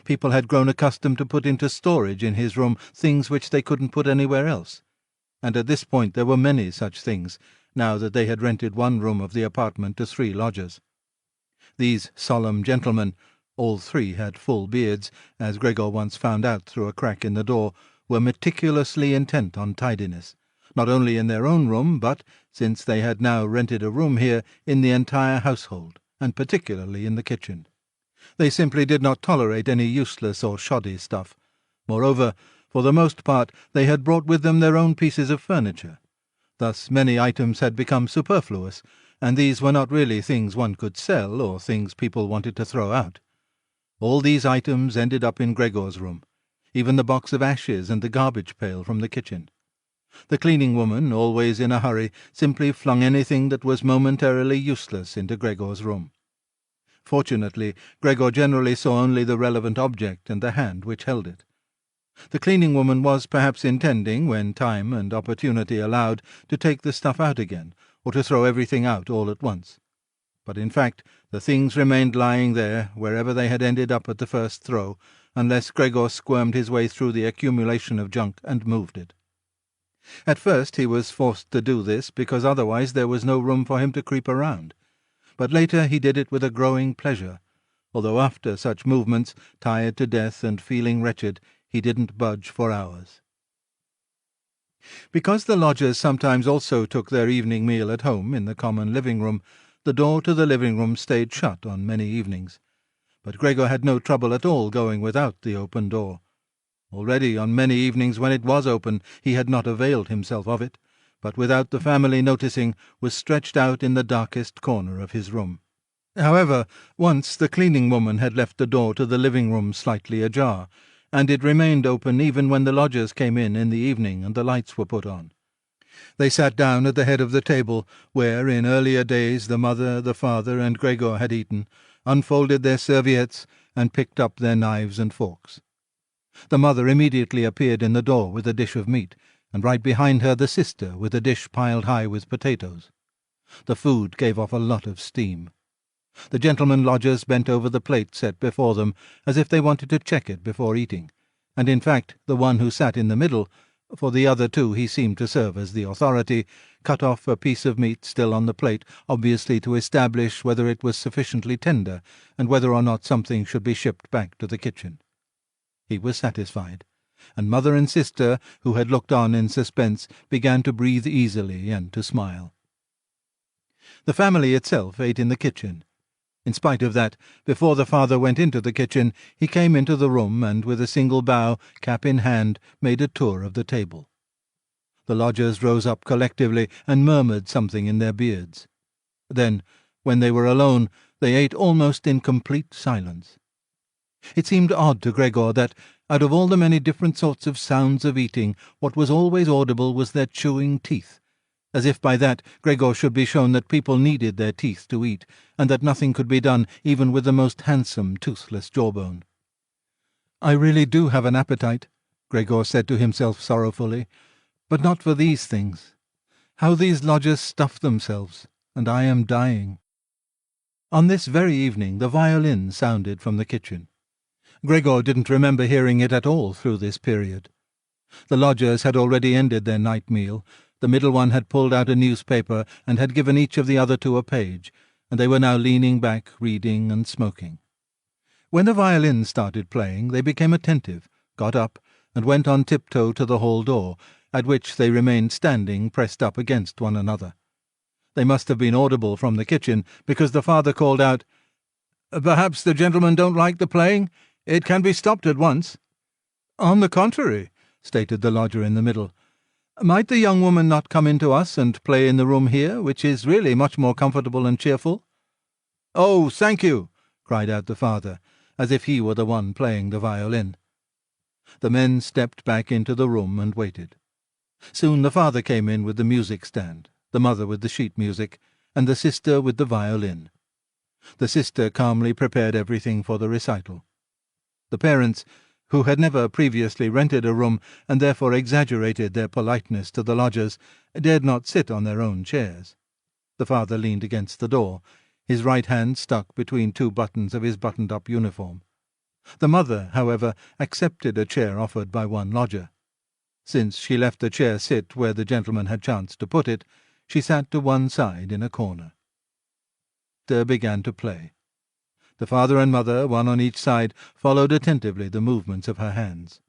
People had grown accustomed to put into storage in his room things which they couldn't put anywhere else, and at this point there were many such things, now that they had rented one room of the apartment to 3 lodgers. These solemn gentlemen, all 3 had full beards, as Gregor once found out through a crack in the door, were meticulously intent on tidiness, not only in their own room, but, since they had now rented a room here, in the entire household, and particularly in the kitchen. They simply did not tolerate any useless or shoddy stuff. Moreover, for the most part, they had brought with them their own pieces of furniture. Thus many items had become superfluous, and these were not really things one could sell or things people wanted to throw out. All these items ended up in Gregor's room, even the box of ashes and the garbage pail from the kitchen. The cleaning woman, always in a hurry, simply flung anything that was momentarily useless into Gregor's room. Fortunately, Gregor generally saw only the relevant object and the hand which held it. The cleaning woman was perhaps intending, when time and opportunity allowed, to take the stuff out again, or to throw everything out all at once. But in fact the things remained lying there, wherever they had ended up at the first throw, unless Gregor squirmed his way through the accumulation of junk and moved it. At first he was forced to do this, because otherwise there was no room for him to creep around. But later he did it with a growing pleasure, although after such movements, tired to death and feeling wretched, he didn't budge for hours. Because the lodgers sometimes also took their evening meal at home in the common living-room, the door to the living-room stayed shut on many evenings. But Gregor had no trouble at all going without the open door. Already on many evenings when it was open he had not availed himself of it, but without the family noticing was stretched out in the darkest corner of his room. However, once the cleaning woman had left the door to the living-room slightly ajar, and it remained open even when the lodgers came in the evening and the lights were put on. They sat down at the head of the table, where in earlier days the mother, the father, and Gregor had eaten, unfolded their serviettes, and picked up their knives and forks. The mother immediately appeared in the door with a dish of meat, and right behind her the sister with a dish piled high with potatoes. The food gave off a lot of steam. The gentlemen lodgers bent over the plate set before them, as if they wanted to check it before eating, and in fact the one who sat in the middle, for the other two he seemed to serve as the authority, cut off a piece of meat still on the plate, obviously to establish whether it was sufficiently tender, and whether or not something should be shipped back to the kitchen. He was satisfied, and mother and sister, who had looked on in suspense, began to breathe easily and to smile. The family itself ate in the kitchen. In spite of that, before the father went into the kitchen, he came into the room and, with a single bow, cap in hand, made a tour of the table. The lodgers rose up collectively and murmured something in their beards. Then, when they were alone, they ate almost in complete silence. It seemed odd to Gregor that, out of all the many different sorts of sounds of eating, what was always audible was their chewing teeth, as if by that Gregor should be shown that people needed their teeth to eat, and that nothing could be done even with the most handsome toothless jawbone. "I really do have an appetite," Gregor said to himself sorrowfully, "but not for these things. How these lodgers stuff themselves, and I am dying." On this very evening the violin sounded from the kitchen. Gregor didn't remember hearing it at all through this period. The lodgers had already ended their night meal. The middle one had pulled out a newspaper and had given each of the other two a page, and they were now leaning back, reading and smoking. When the violin started playing, they became attentive, got up, and went on tiptoe to the hall door, at which they remained standing, pressed up against one another. They must have been audible from the kitchen, because the father called out, "Perhaps the gentlemen don't like the playing? It can be stopped at once." "On the contrary," stated the lodger in the middle. "Might the young woman not come in to us and play in the room here, which is really much more comfortable and cheerful?" "Oh, thank you," cried out the father, as if he were the one playing the violin. The men stepped back into the room and waited. Soon the father came in with the music-stand, the mother with the sheet music, and the sister with the violin. The sister calmly prepared everything for the recital. The parents, who had never previously rented a room, and therefore exaggerated their politeness to the lodgers, dared not sit on their own chairs. The father leaned against the door, his right hand stuck between two buttons of his buttoned-up uniform. The mother, however, accepted a chair offered by one lodger. Since she left the chair sit where the gentleman had chanced to put it, she sat to one side in a corner. Sister began to play. The father and mother, one on each side, followed attentively the movements of her hands.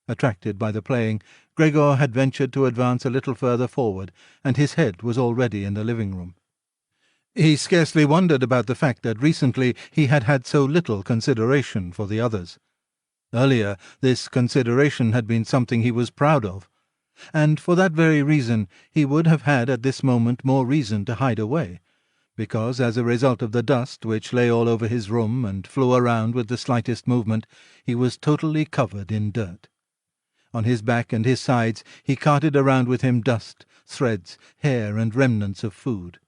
Attracted by the playing, Gregor had ventured to advance a little further forward, and his head was already in the living-room. He scarcely wondered about the fact that recently he had had so little consideration for the others. Earlier, this consideration had been something he was proud of, and for that very reason he would have had at this moment more reason to hide away, because as a result of the dust which lay all over his room and flew around with the slightest movement, he was totally covered in dirt. On his back and his sides he carted around with him dust, threads, hair, and remnants of food.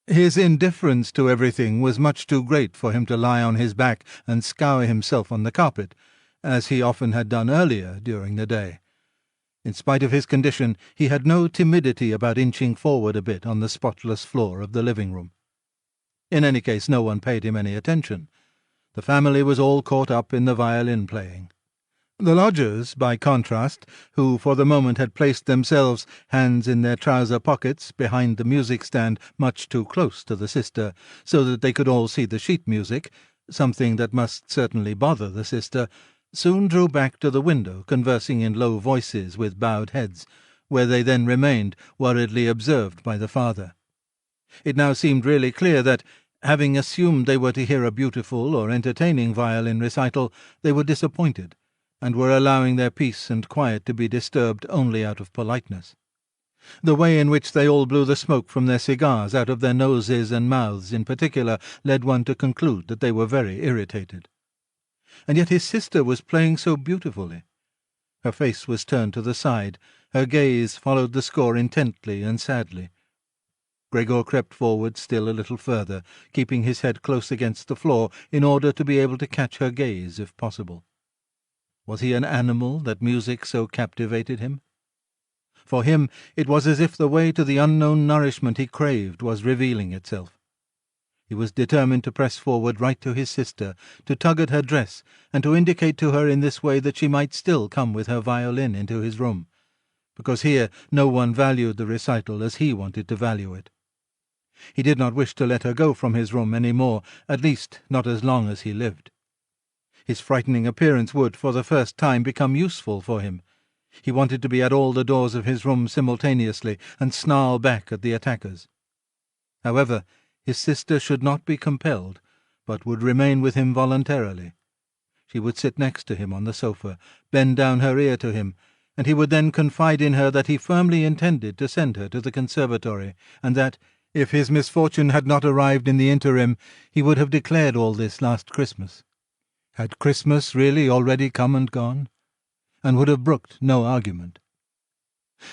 His indifference to everything was much too great for him to lie on his back and scour himself on the carpet, as he often had done earlier during the day. In spite of his condition, he had no timidity about inching forward a bit on the spotless floor of the living-room. In any case, no one paid him any attention. The family was all caught up in the violin-playing. The lodgers, by contrast, who for the moment had placed themselves, hands in their trouser pockets, behind the music-stand much too close to the sister, so that they could all see the sheet music, something that must certainly bother the sister, soon drew back to the window, conversing in low voices with bowed heads, where they then remained, worriedly observed by the father. It now seemed really clear that, having assumed they were to hear a beautiful or entertaining violin recital, they were disappointed, and were allowing their peace and quiet to be disturbed only out of politeness. The way in which they all blew the smoke from their cigars out of their noses and mouths in particular led one to conclude that they were very irritated. And yet his sister was playing so beautifully. Her face was turned to the side, her gaze followed the score intently and sadly. Gregor crept forward still a little further, keeping his head close against the floor in order to be able to catch her gaze if possible. Was he an animal that music so captivated him? For him it was as if the way to the unknown nourishment he craved was revealing itself. He was determined to press forward right to his sister, to tug at her dress, and to indicate to her in this way that she might still come with her violin into his room, because here no one valued the recital as he wanted to value it. He did not wish to let her go from his room any more, at least not as long as he lived. His frightening appearance would, for the first time, become useful for him. He wanted to be at all the doors of his room simultaneously, and snarl back at the attackers. However, his sister should not be compelled, but would remain with him voluntarily. She would sit next to him on the sofa, bend down her ear to him, and he would then confide in her that he firmly intended to send her to the conservatory, and that, if his misfortune had not arrived in the interim, he would have declared all this last Christmas. Had Christmas really already come and gone? And would have brooked no argument.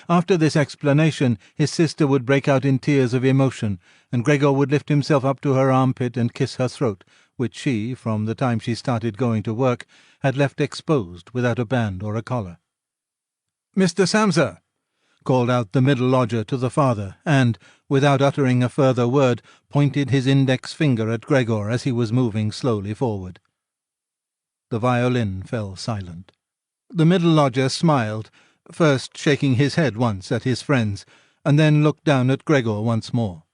After this explanation, his sister would break out in tears of emotion, and Gregor would lift himself up to her armpit and kiss her throat, which she, from the time she started going to work, had left exposed without a band or a collar. "Mr. Samsa!" called out the middle lodger to the father, and, without uttering a further word, pointed his index finger at Gregor as he was moving slowly forward. The violin fell silent. The middle lodger smiled, first shaking his head once at his friends, and then looked down at Gregor once more.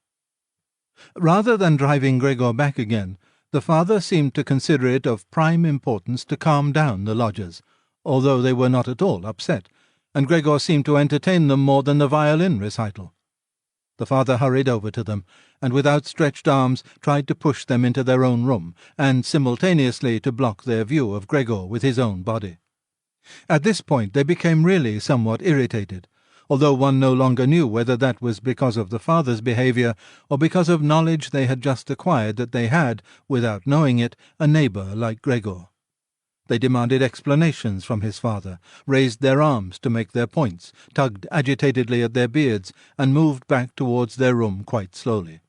Rather than driving Gregor back again, the father seemed to consider it of prime importance to calm down the lodgers, although they were not at all upset, and Gregor seemed to entertain them more than the violin recital. The father hurried over to them, and with outstretched arms tried to push them into their own room, and simultaneously to block their view of Gregor with his own body. At this point they became really somewhat irritated, although one no longer knew whether that was because of the father's behaviour or because of knowledge they had just acquired that they had, without knowing it, a neighbour like Gregor. They demanded explanations from his father, raised their arms to make their points, tugged agitatedly at their beards, and moved back towards their room quite slowly.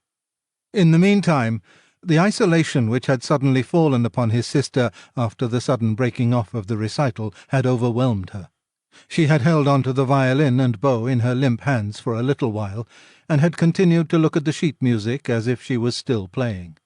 In the meantime, the isolation which had suddenly fallen upon his sister after the sudden breaking off of the recital had overwhelmed her. She had held on to the violin and bow in her limp hands for a little while, and had continued to look at the sheet music as if she was still playing.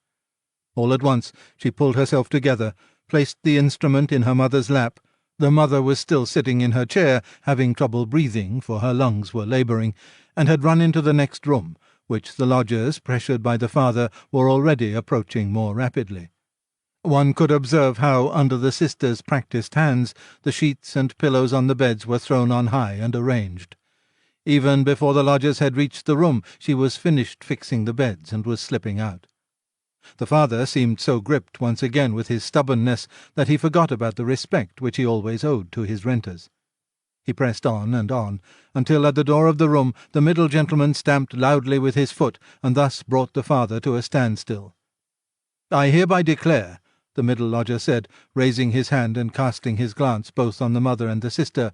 All at once she pulled herself together, placed the instrument in her mother's lap. The mother was still sitting in her chair, having trouble breathing, for her lungs were labouring, and had run into the next room, which the lodgers, pressured by the father, were already approaching more rapidly. One could observe how, under the sister's practised hands, the sheets and pillows on the beds were thrown on high and arranged. Even before the lodgers had reached the room, she was finished fixing the beds and was slipping out. The father seemed so gripped once again with his stubbornness that he forgot about the respect which he always owed to his renters. He pressed on and on, until at the door of the room the middle gentleman stamped loudly with his foot, and thus brought the father to a standstill. "I hereby declare," the middle lodger said, raising his hand and casting his glance both on the mother and the sister,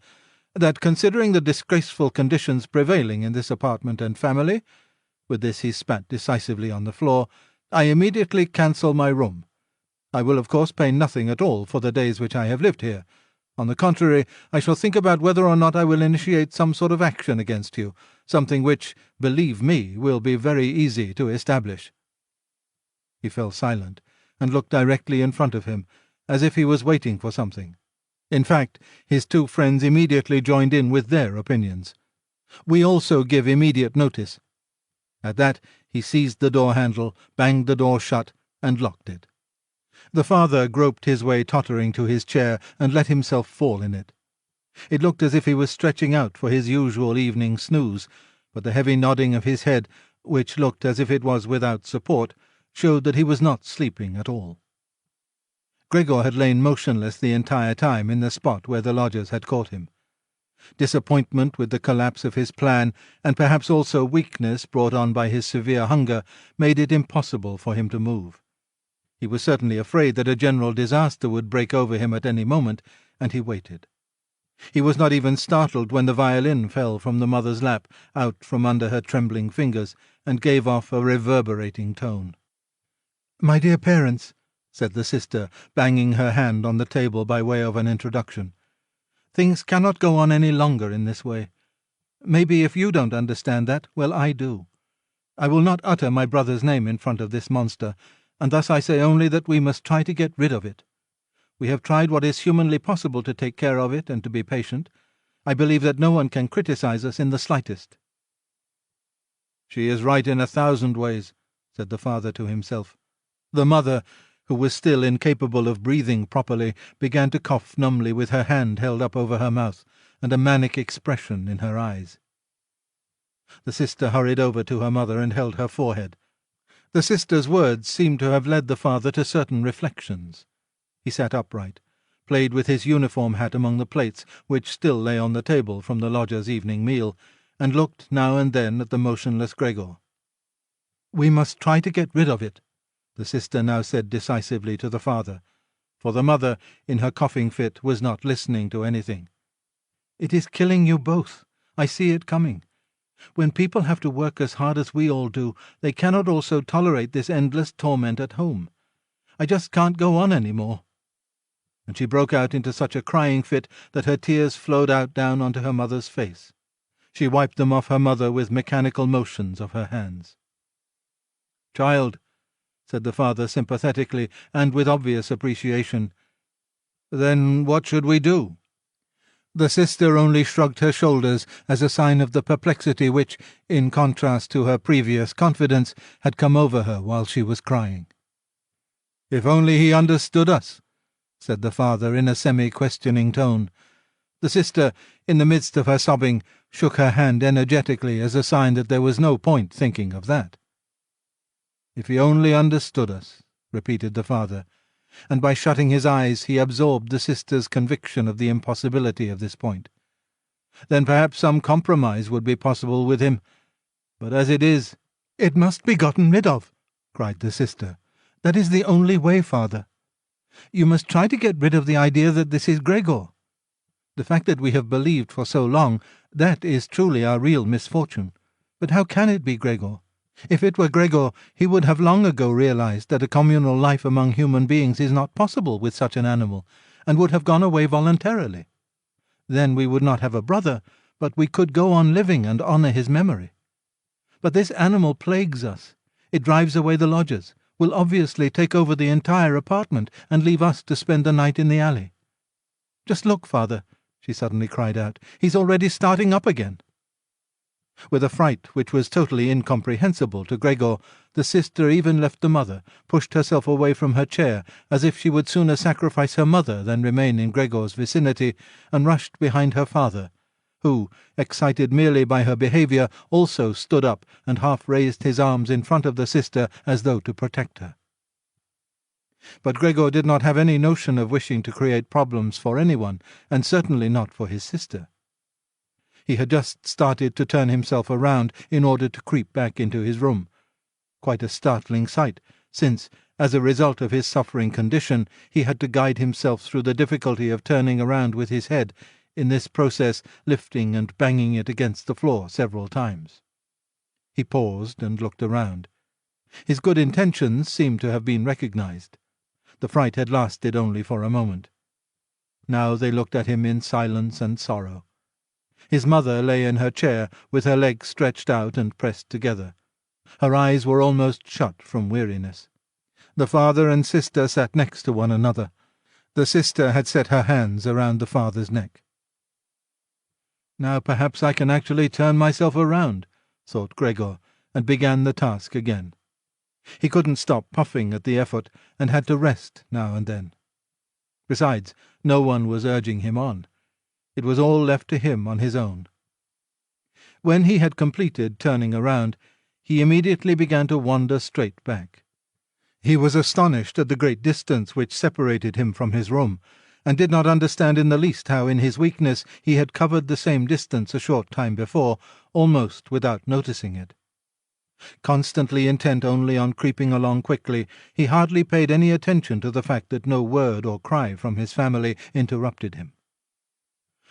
"that considering the disgraceful conditions prevailing in this apartment and family," with this he spat decisively on the floor, "I immediately cancel my room. I will of course pay nothing at all for the days which I have lived here. On the contrary, I shall think about whether or not I will initiate some sort of action against you, something which, believe me, will be very easy to establish." He fell silent, and looked directly in front of him, as if he was waiting for something. In fact, his two friends immediately joined in with their opinions. "We also give immediate notice." At that he seized the door-handle, banged the door shut, and locked it. The father groped his way tottering to his chair and let himself fall in it. It looked as if he was stretching out for his usual evening snooze, but the heavy nodding of his head, which looked as if it was without support, showed that he was not sleeping at all. Gregor had lain motionless the entire time in the spot where the lodgers had caught him. Disappointment with the collapse of his plan, and perhaps also weakness brought on by his severe hunger, made it impossible for him to move. He was certainly afraid that a general disaster would break over him at any moment, and he waited. He was not even startled when the violin fell from the mother's lap, out from under her trembling fingers, and gave off a reverberating tone. "My dear parents," said the sister, banging her hand on the table by way of an introduction, "things cannot go on any longer in this way. Maybe if you don't understand that, well, I do. I will not utter my brother's name in front of this monster, and thus I say only that we must try to get rid of it. We have tried what is humanly possible to take care of it and to be patient. I believe that no one can criticize us in the slightest." "She is right in 1,000 ways," said the father to himself. The mother, who was still incapable of breathing properly, began to cough numbly with her hand held up over her mouth and a manic expression in her eyes. The sister hurried over to her mother and held her forehead. The sister's words seemed to have led the father to certain reflections. He sat upright, played with his uniform hat among the plates which still lay on the table from the lodger's evening meal, and looked now and then at the motionless Gregor. "We must try to get rid of it," the sister now said decisively to the father, for the mother, in her coughing fit, was not listening to anything. "It is killing you both. I see it coming. When people have to work as hard as we all do, they cannot also tolerate this endless torment at home. I just can't go on any more." And she broke out into such a crying fit that her tears flowed out down onto her mother's face. She wiped them off her mother with mechanical motions of her hands. "Child," said the father sympathetically and with obvious appreciation, "then what should we do?" The sister only shrugged her shoulders as a sign of the perplexity which, in contrast to her previous confidence, had come over her while she was crying. "If only he understood us," said the father in a semi-questioning tone. The sister, in the midst of her sobbing, shook her hand energetically as a sign that there was no point thinking of that. "If he only understood us," repeated the father, and by shutting his eyes he absorbed the sister's conviction of the impossibility of this point. Then perhaps some compromise would be possible with him. But as it is— "It must be gotten rid of," cried the sister. "That is the only way, father. You must try to get rid of the idea that this is Gregor. The fact that we have believed for so long, that is truly our real misfortune. But how can it be Gregor? If it were Gregor, he would have long ago realized that a communal life among human beings is not possible with such an animal, and would have gone away voluntarily. Then we would not have a brother, but we could go on living and honor his memory. But this animal plagues us. It drives away the lodgers, will obviously take over the entire apartment, and leave us to spend the night in the alley. Just look, father," she suddenly cried out. "He's already starting up again." With a fright which was totally incomprehensible to Gregor, the sister even left the mother, pushed herself away from her chair, as if she would sooner sacrifice her mother than remain in Gregor's vicinity, and rushed behind her father, who, excited merely by her behaviour, also stood up and half raised his arms in front of the sister as though to protect her. But Gregor did not have any notion of wishing to create problems for anyone, and certainly not for his sister. He had just started to turn himself around in order to creep back into his room. Quite a startling sight, since, as a result of his suffering condition, he had to guide himself through the difficulty of turning around with his head, in this process lifting and banging it against the floor several times. He paused and looked around. His good intentions seemed to have been recognized. The fright had lasted only for a moment. Now they looked at him in silence and sorrow. His mother lay in her chair, with her legs stretched out and pressed together. Her eyes were almost shut from weariness. The father and sister sat next to one another. The sister had set her hands around the father's neck. "Now perhaps I can actually turn myself around," thought Gregor, and began the task again. He couldn't stop puffing at the effort, and had to rest now and then. Besides, no one was urging him on. It was all left to him on his own. When he had completed turning around, he immediately began to wander straight back. He was astonished at the great distance which separated him from his room, and did not understand in the least how in his weakness he had covered the same distance a short time before, almost without noticing it. Constantly intent only on creeping along quickly, he hardly paid any attention to the fact that no word or cry from his family interrupted him.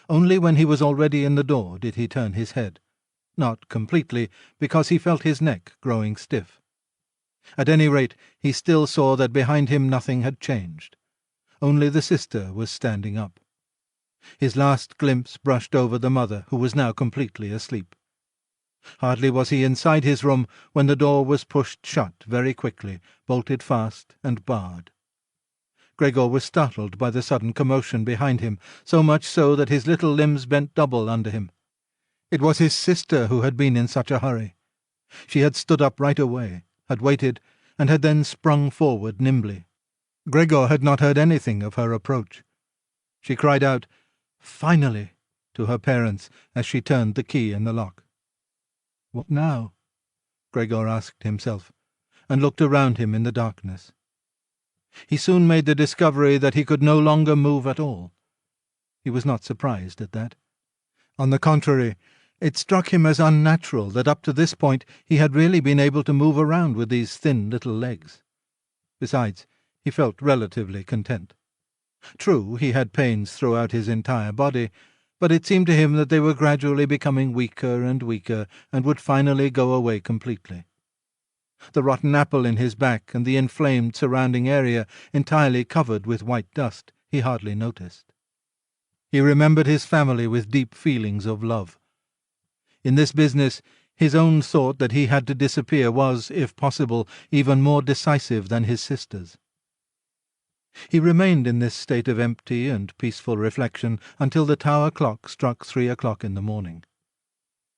Only when he was already in the door did he turn his head, not completely, because he felt his neck growing stiff. At any rate, he still saw that behind him nothing had changed. Only the sister was standing up. His last glimpse brushed over the mother, who was now completely asleep. Hardly was he inside his room when the door was pushed shut very quickly, bolted fast and barred. Gregor was startled by the sudden commotion behind him, so much so that his little limbs bent double under him. It was his sister who had been in such a hurry. She had stood up right away, had waited, and had then sprung forward nimbly. Gregor had not heard anything of her approach. She cried out, "Finally!" to her parents as she turned the key in the lock. What now? Gregor asked himself, and looked around him in the darkness. He soon made the discovery that he could no longer move at all. He was not surprised at that. On the contrary, it struck him as unnatural that up to this point he had really been able to move around with these thin little legs. Besides, he felt relatively content. True, he had pains throughout his entire body, but it seemed to him that they were gradually becoming weaker and weaker, and would finally go away completely. The rotten apple in his back and the inflamed surrounding area, entirely covered with white dust, he hardly noticed. He remembered his family with deep feelings of love. In this business, his own thought that he had to disappear was, if possible, even more decisive than his sister's. He remained in this state of empty and peaceful reflection until the tower clock struck 3 o'clock in the morning.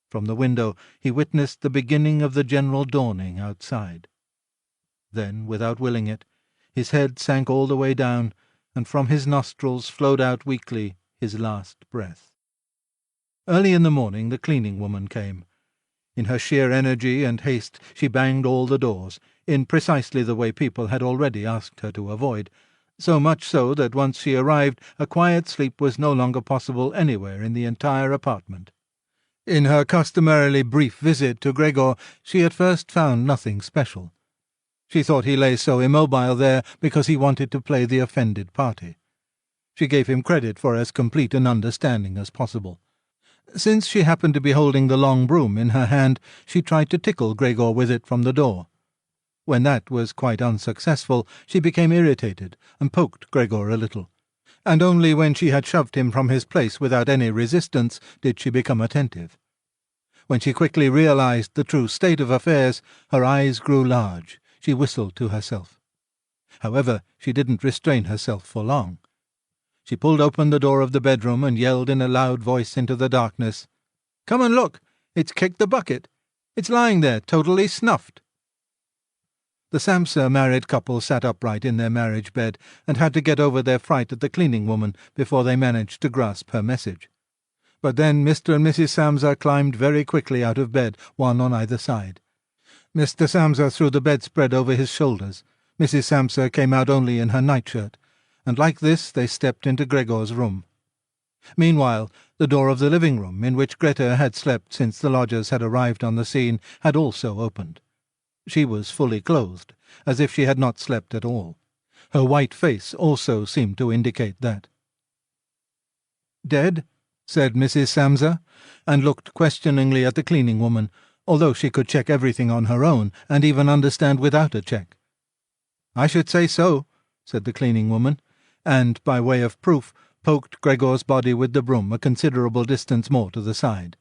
From the window he witnessed the beginning of the general dawning outside. Then, without willing it, his head sank all the way down, and from his nostrils flowed out weakly his last breath. Early in the morning the cleaning woman came. In her sheer energy and haste she banged all the doors, in precisely the way people had already asked her to avoid, so much so that once she arrived a quiet sleep was no longer possible anywhere in the entire apartment. In her customarily brief visit to Gregor, she at first found nothing special. She thought he lay so immobile there because he wanted to play the offended party. She gave him credit for as complete an understanding as possible. Since she happened to be holding the long broom in her hand, she tried to tickle Gregor with it from the door. When that was quite unsuccessful, she became irritated and poked Gregor a little, and only when she had shoved him from his place without any resistance did she become attentive. When she quickly realized the true state of affairs, her eyes grew large. She whistled to herself. However, she didn't restrain herself for long. She pulled open the door of the bedroom and yelled in a loud voice into the darkness, "Come and look! It's kicked the bucket. It's lying there, totally snuffed." The Samsa married couple sat upright in their marriage bed and had to get over their fright at the cleaning woman before they managed to grasp her message. But then Mr. and Mrs. Samsa climbed very quickly out of bed, one on either side. Mr. Samsa threw the bedspread over his shoulders. Mrs. Samsa came out only in her nightshirt, and like this they stepped into Gregor's room. Meanwhile, the door of the living room, in which Greta had slept since the lodgers had arrived on the scene, had also opened. She was fully clothed, as if she had not slept at all. Her white face also seemed to indicate that. "Dead?" said Mrs. Samsa, and looked questioningly at the cleaning woman, although she could check everything on her own, and even understand without a check. "I should say so," said the cleaning woman, and, by way of proof, poked Gregor's body with the broom a considerable distance more to the side.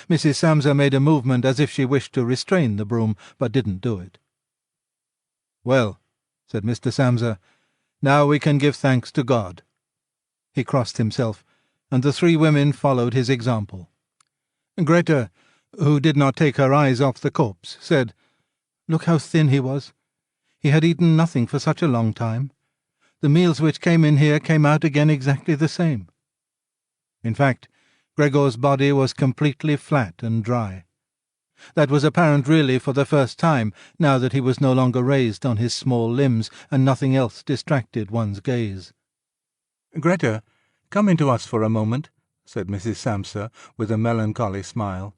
Mrs. Samsa made a movement as if she wished to restrain the broom, but didn't do it. "Well," said Mr. Samsa, "now we can give thanks to God." He crossed himself, and the three women followed his example. Greta, who did not take her eyes off the corpse, said, "Look how thin he was. He had eaten nothing for such a long time. The meals which came in here came out again exactly the same." In fact, Gregor's body was completely flat and dry. That was apparent really for the first time, now that he was no longer raised on his small limbs and nothing else distracted one's gaze. "Greta, come into us for a moment," said Mrs. Samsa, with a melancholy smile,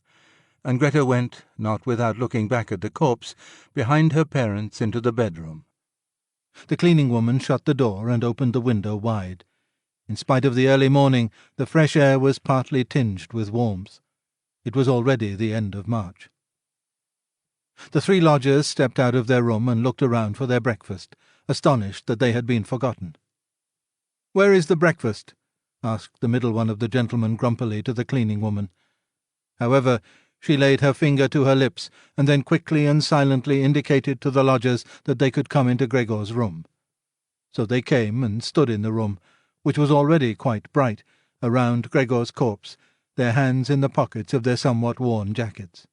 and Greta went, not without looking back at the corpse, behind her parents into the bedroom. The cleaning woman shut the door and opened the window wide. In spite of the early morning, the fresh air was partly tinged with warmth. It was already the end of March. The three lodgers stepped out of their room and looked around for their breakfast, astonished that they had been forgotten. "Where is the breakfast?" asked the middle one of the gentlemen grumpily to the cleaning woman. However, she laid her finger to her lips and then quickly and silently indicated to the lodgers that they could come into Gregor's room. So they came and stood in the room, which was already quite bright, around Gregor's corpse, their hands in the pockets of their somewhat worn jackets.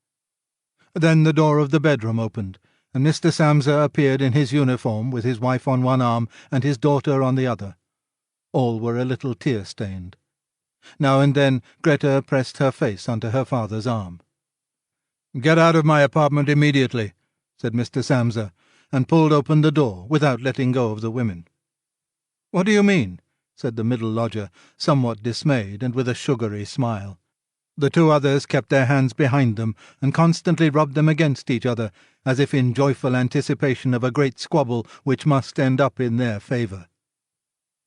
Then the door of the bedroom opened, and Mr. Samsa appeared in his uniform with his wife on one arm and his daughter on the other. All were a little tear-stained. Now and then Greta pressed her face onto her father's arm. "Get out of my apartment immediately," said Mr. Samsa, and pulled open the door without letting go of the women. "What do you mean?" said the middle lodger, somewhat dismayed and with a sugary smile. The two others kept their hands behind them and constantly rubbed them against each other, as if in joyful anticipation of a great squabble which must end up in their favour.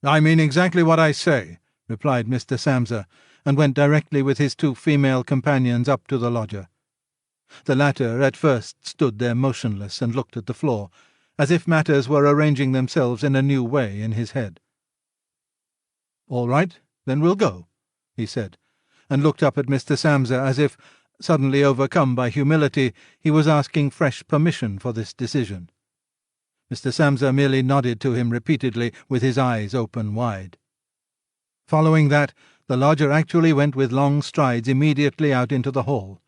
"I mean exactly what I say," replied Mr. Samsa, and went directly with his two female companions up to the lodger. The latter at first stood there motionless and looked at the floor, as if matters were arranging themselves in a new way in his head. "All right, then we'll go," he said, and looked up at Mr. Samsa as if, suddenly overcome by humility, he was asking fresh permission for this decision. Mr. Samsa merely nodded to him repeatedly with his eyes open wide. Following that, the lodger actually went with long strides immediately out into the hall.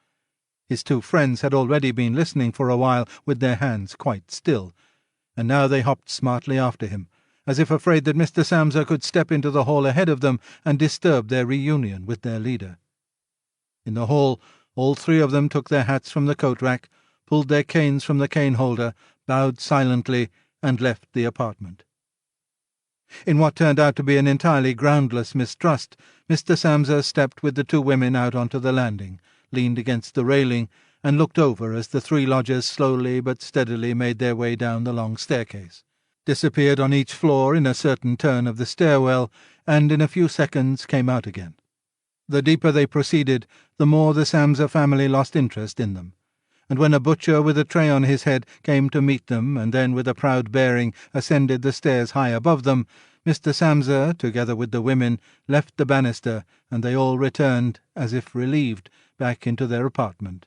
His two friends had already been listening for a while with their hands quite still, and now they hopped smartly after him, as if afraid that Mr. Samsa could step into the hall ahead of them and disturb their reunion with their leader. In the hall, all three of them took their hats from the coat-rack, pulled their canes from the cane-holder, bowed silently, and left the apartment. In what turned out to be an entirely groundless mistrust, Mr. Samsa stepped with the two women out onto the landing, leaned against the railing, and looked over as the three lodgers slowly but steadily made their way down the long staircase, disappeared on each floor in a certain turn of the stairwell, and in a few seconds came out again. The deeper they proceeded, the more the Samsa family lost interest in them, and when a butcher with a tray on his head came to meet them and then with a proud bearing ascended the stairs high above them, Mr. Samsa, together with the women, left the banister, and they all returned, as if relieved, back into their apartment.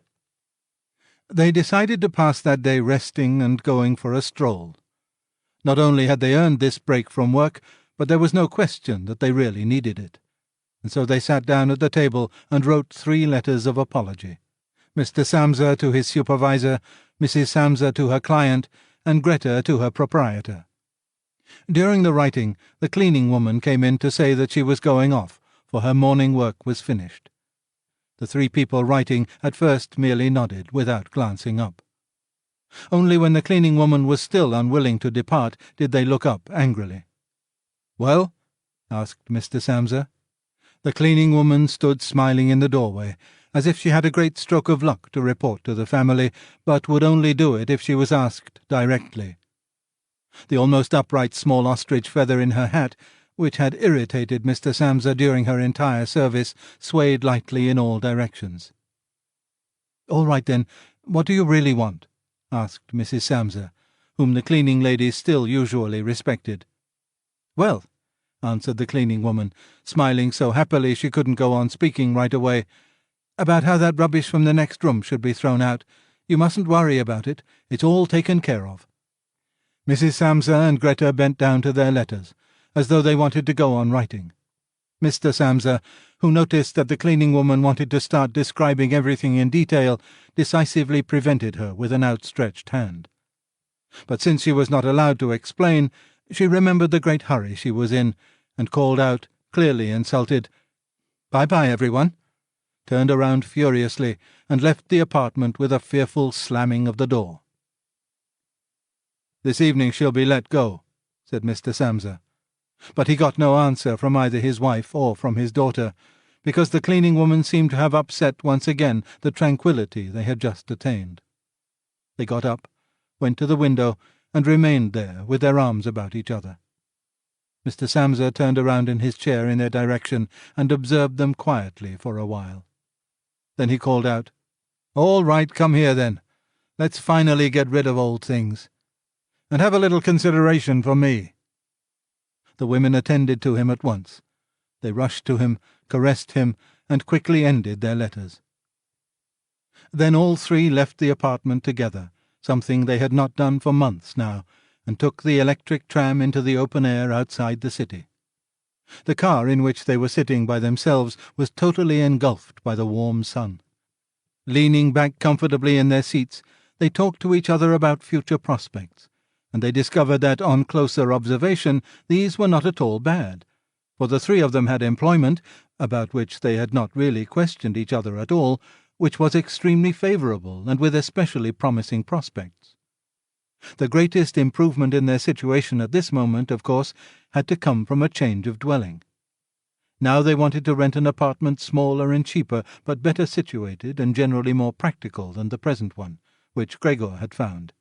They decided to pass that day resting and going for a stroll. Not only had they earned this break from work, but there was no question that they really needed it, and so they sat down at the table and wrote 3 letters of apology. Mr. Samsa to his supervisor, Mrs. Samsa to her client, and Greta to her proprietor. During the writing, the cleaning woman came in to say that she was going off, for her morning work was finished. The three people writing at first merely nodded, without glancing up. Only when the cleaning woman was still unwilling to depart did they look up angrily. "Well?" asked Mr. Samsa. The cleaning woman stood smiling in the doorway, as if she had a great stroke of luck to report to the family, but would only do it if she was asked directly. The almost upright small ostrich feather in her hat, which had irritated Mr. Samsa during her entire service, swayed lightly in all directions. "All right, then, what do you really want?" asked Mrs. Samsa, whom the cleaning ladies still usually respected. "Well," answered the cleaning woman, smiling so happily she couldn't go on speaking right away, "about how that rubbish from the next room should be thrown out. You mustn't worry about it. It's all taken care of." Mrs. Samsa and Greta bent down to their letters, as though they wanted to go on writing. Mr. Samsa, who noticed that the cleaning woman wanted to start describing everything in detail, decisively prevented her with an outstretched hand. But since she was not allowed to explain, she remembered the great hurry she was in, and called out, clearly insulted, "Bye-bye, everyone," turned around furiously, and left the apartment with a fearful slamming of the door. "This evening she'll be let go," said Mr. Samsa. But he got no answer from either his wife or from his daughter, because the cleaning woman seemed to have upset once again the tranquillity they had just attained. They got up, went to the window, and remained there with their arms about each other. Mr. Samsa turned around in his chair in their direction and observed them quietly for a while. Then he called out, "All right, come here then. Let's finally get rid of old things. And have a little consideration for me." The women attended to him at once. They rushed to him, caressed him, and quickly ended their letters. Then all three left the apartment together, something they had not done for months now, and took the electric tram into the open air outside the city. The car in which they were sitting by themselves was totally engulfed by the warm sun. Leaning back comfortably in their seats, they talked to each other about future prospects, and they discovered that, on closer observation, these were not at all bad, for the three of them had employment, about which they had not really questioned each other at all, which was extremely favourable and with especially promising prospects. The greatest improvement in their situation at this moment, of course, had to come from a change of dwelling. Now they wanted to rent an apartment smaller and cheaper, but better situated and generally more practical than the present one, which Gregor had found.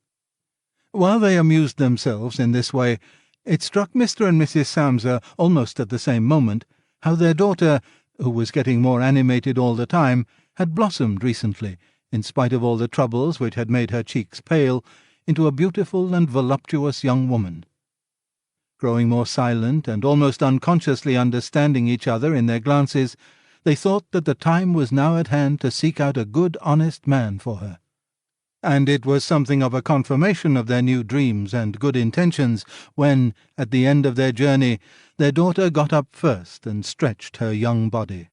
While they amused themselves in this way, it struck Mr. and Mrs. Samsa almost at the same moment how their daughter, who was getting more animated all the time, had blossomed recently, in spite of all the troubles which had made her cheeks pale, into a beautiful and voluptuous young woman. Growing more silent and almost unconsciously understanding each other in their glances, they thought that the time was now at hand to seek out a good, honest man for her. And it was something of a confirmation of their new dreams and good intentions when, at the end of their journey, their daughter got up first and stretched her young body.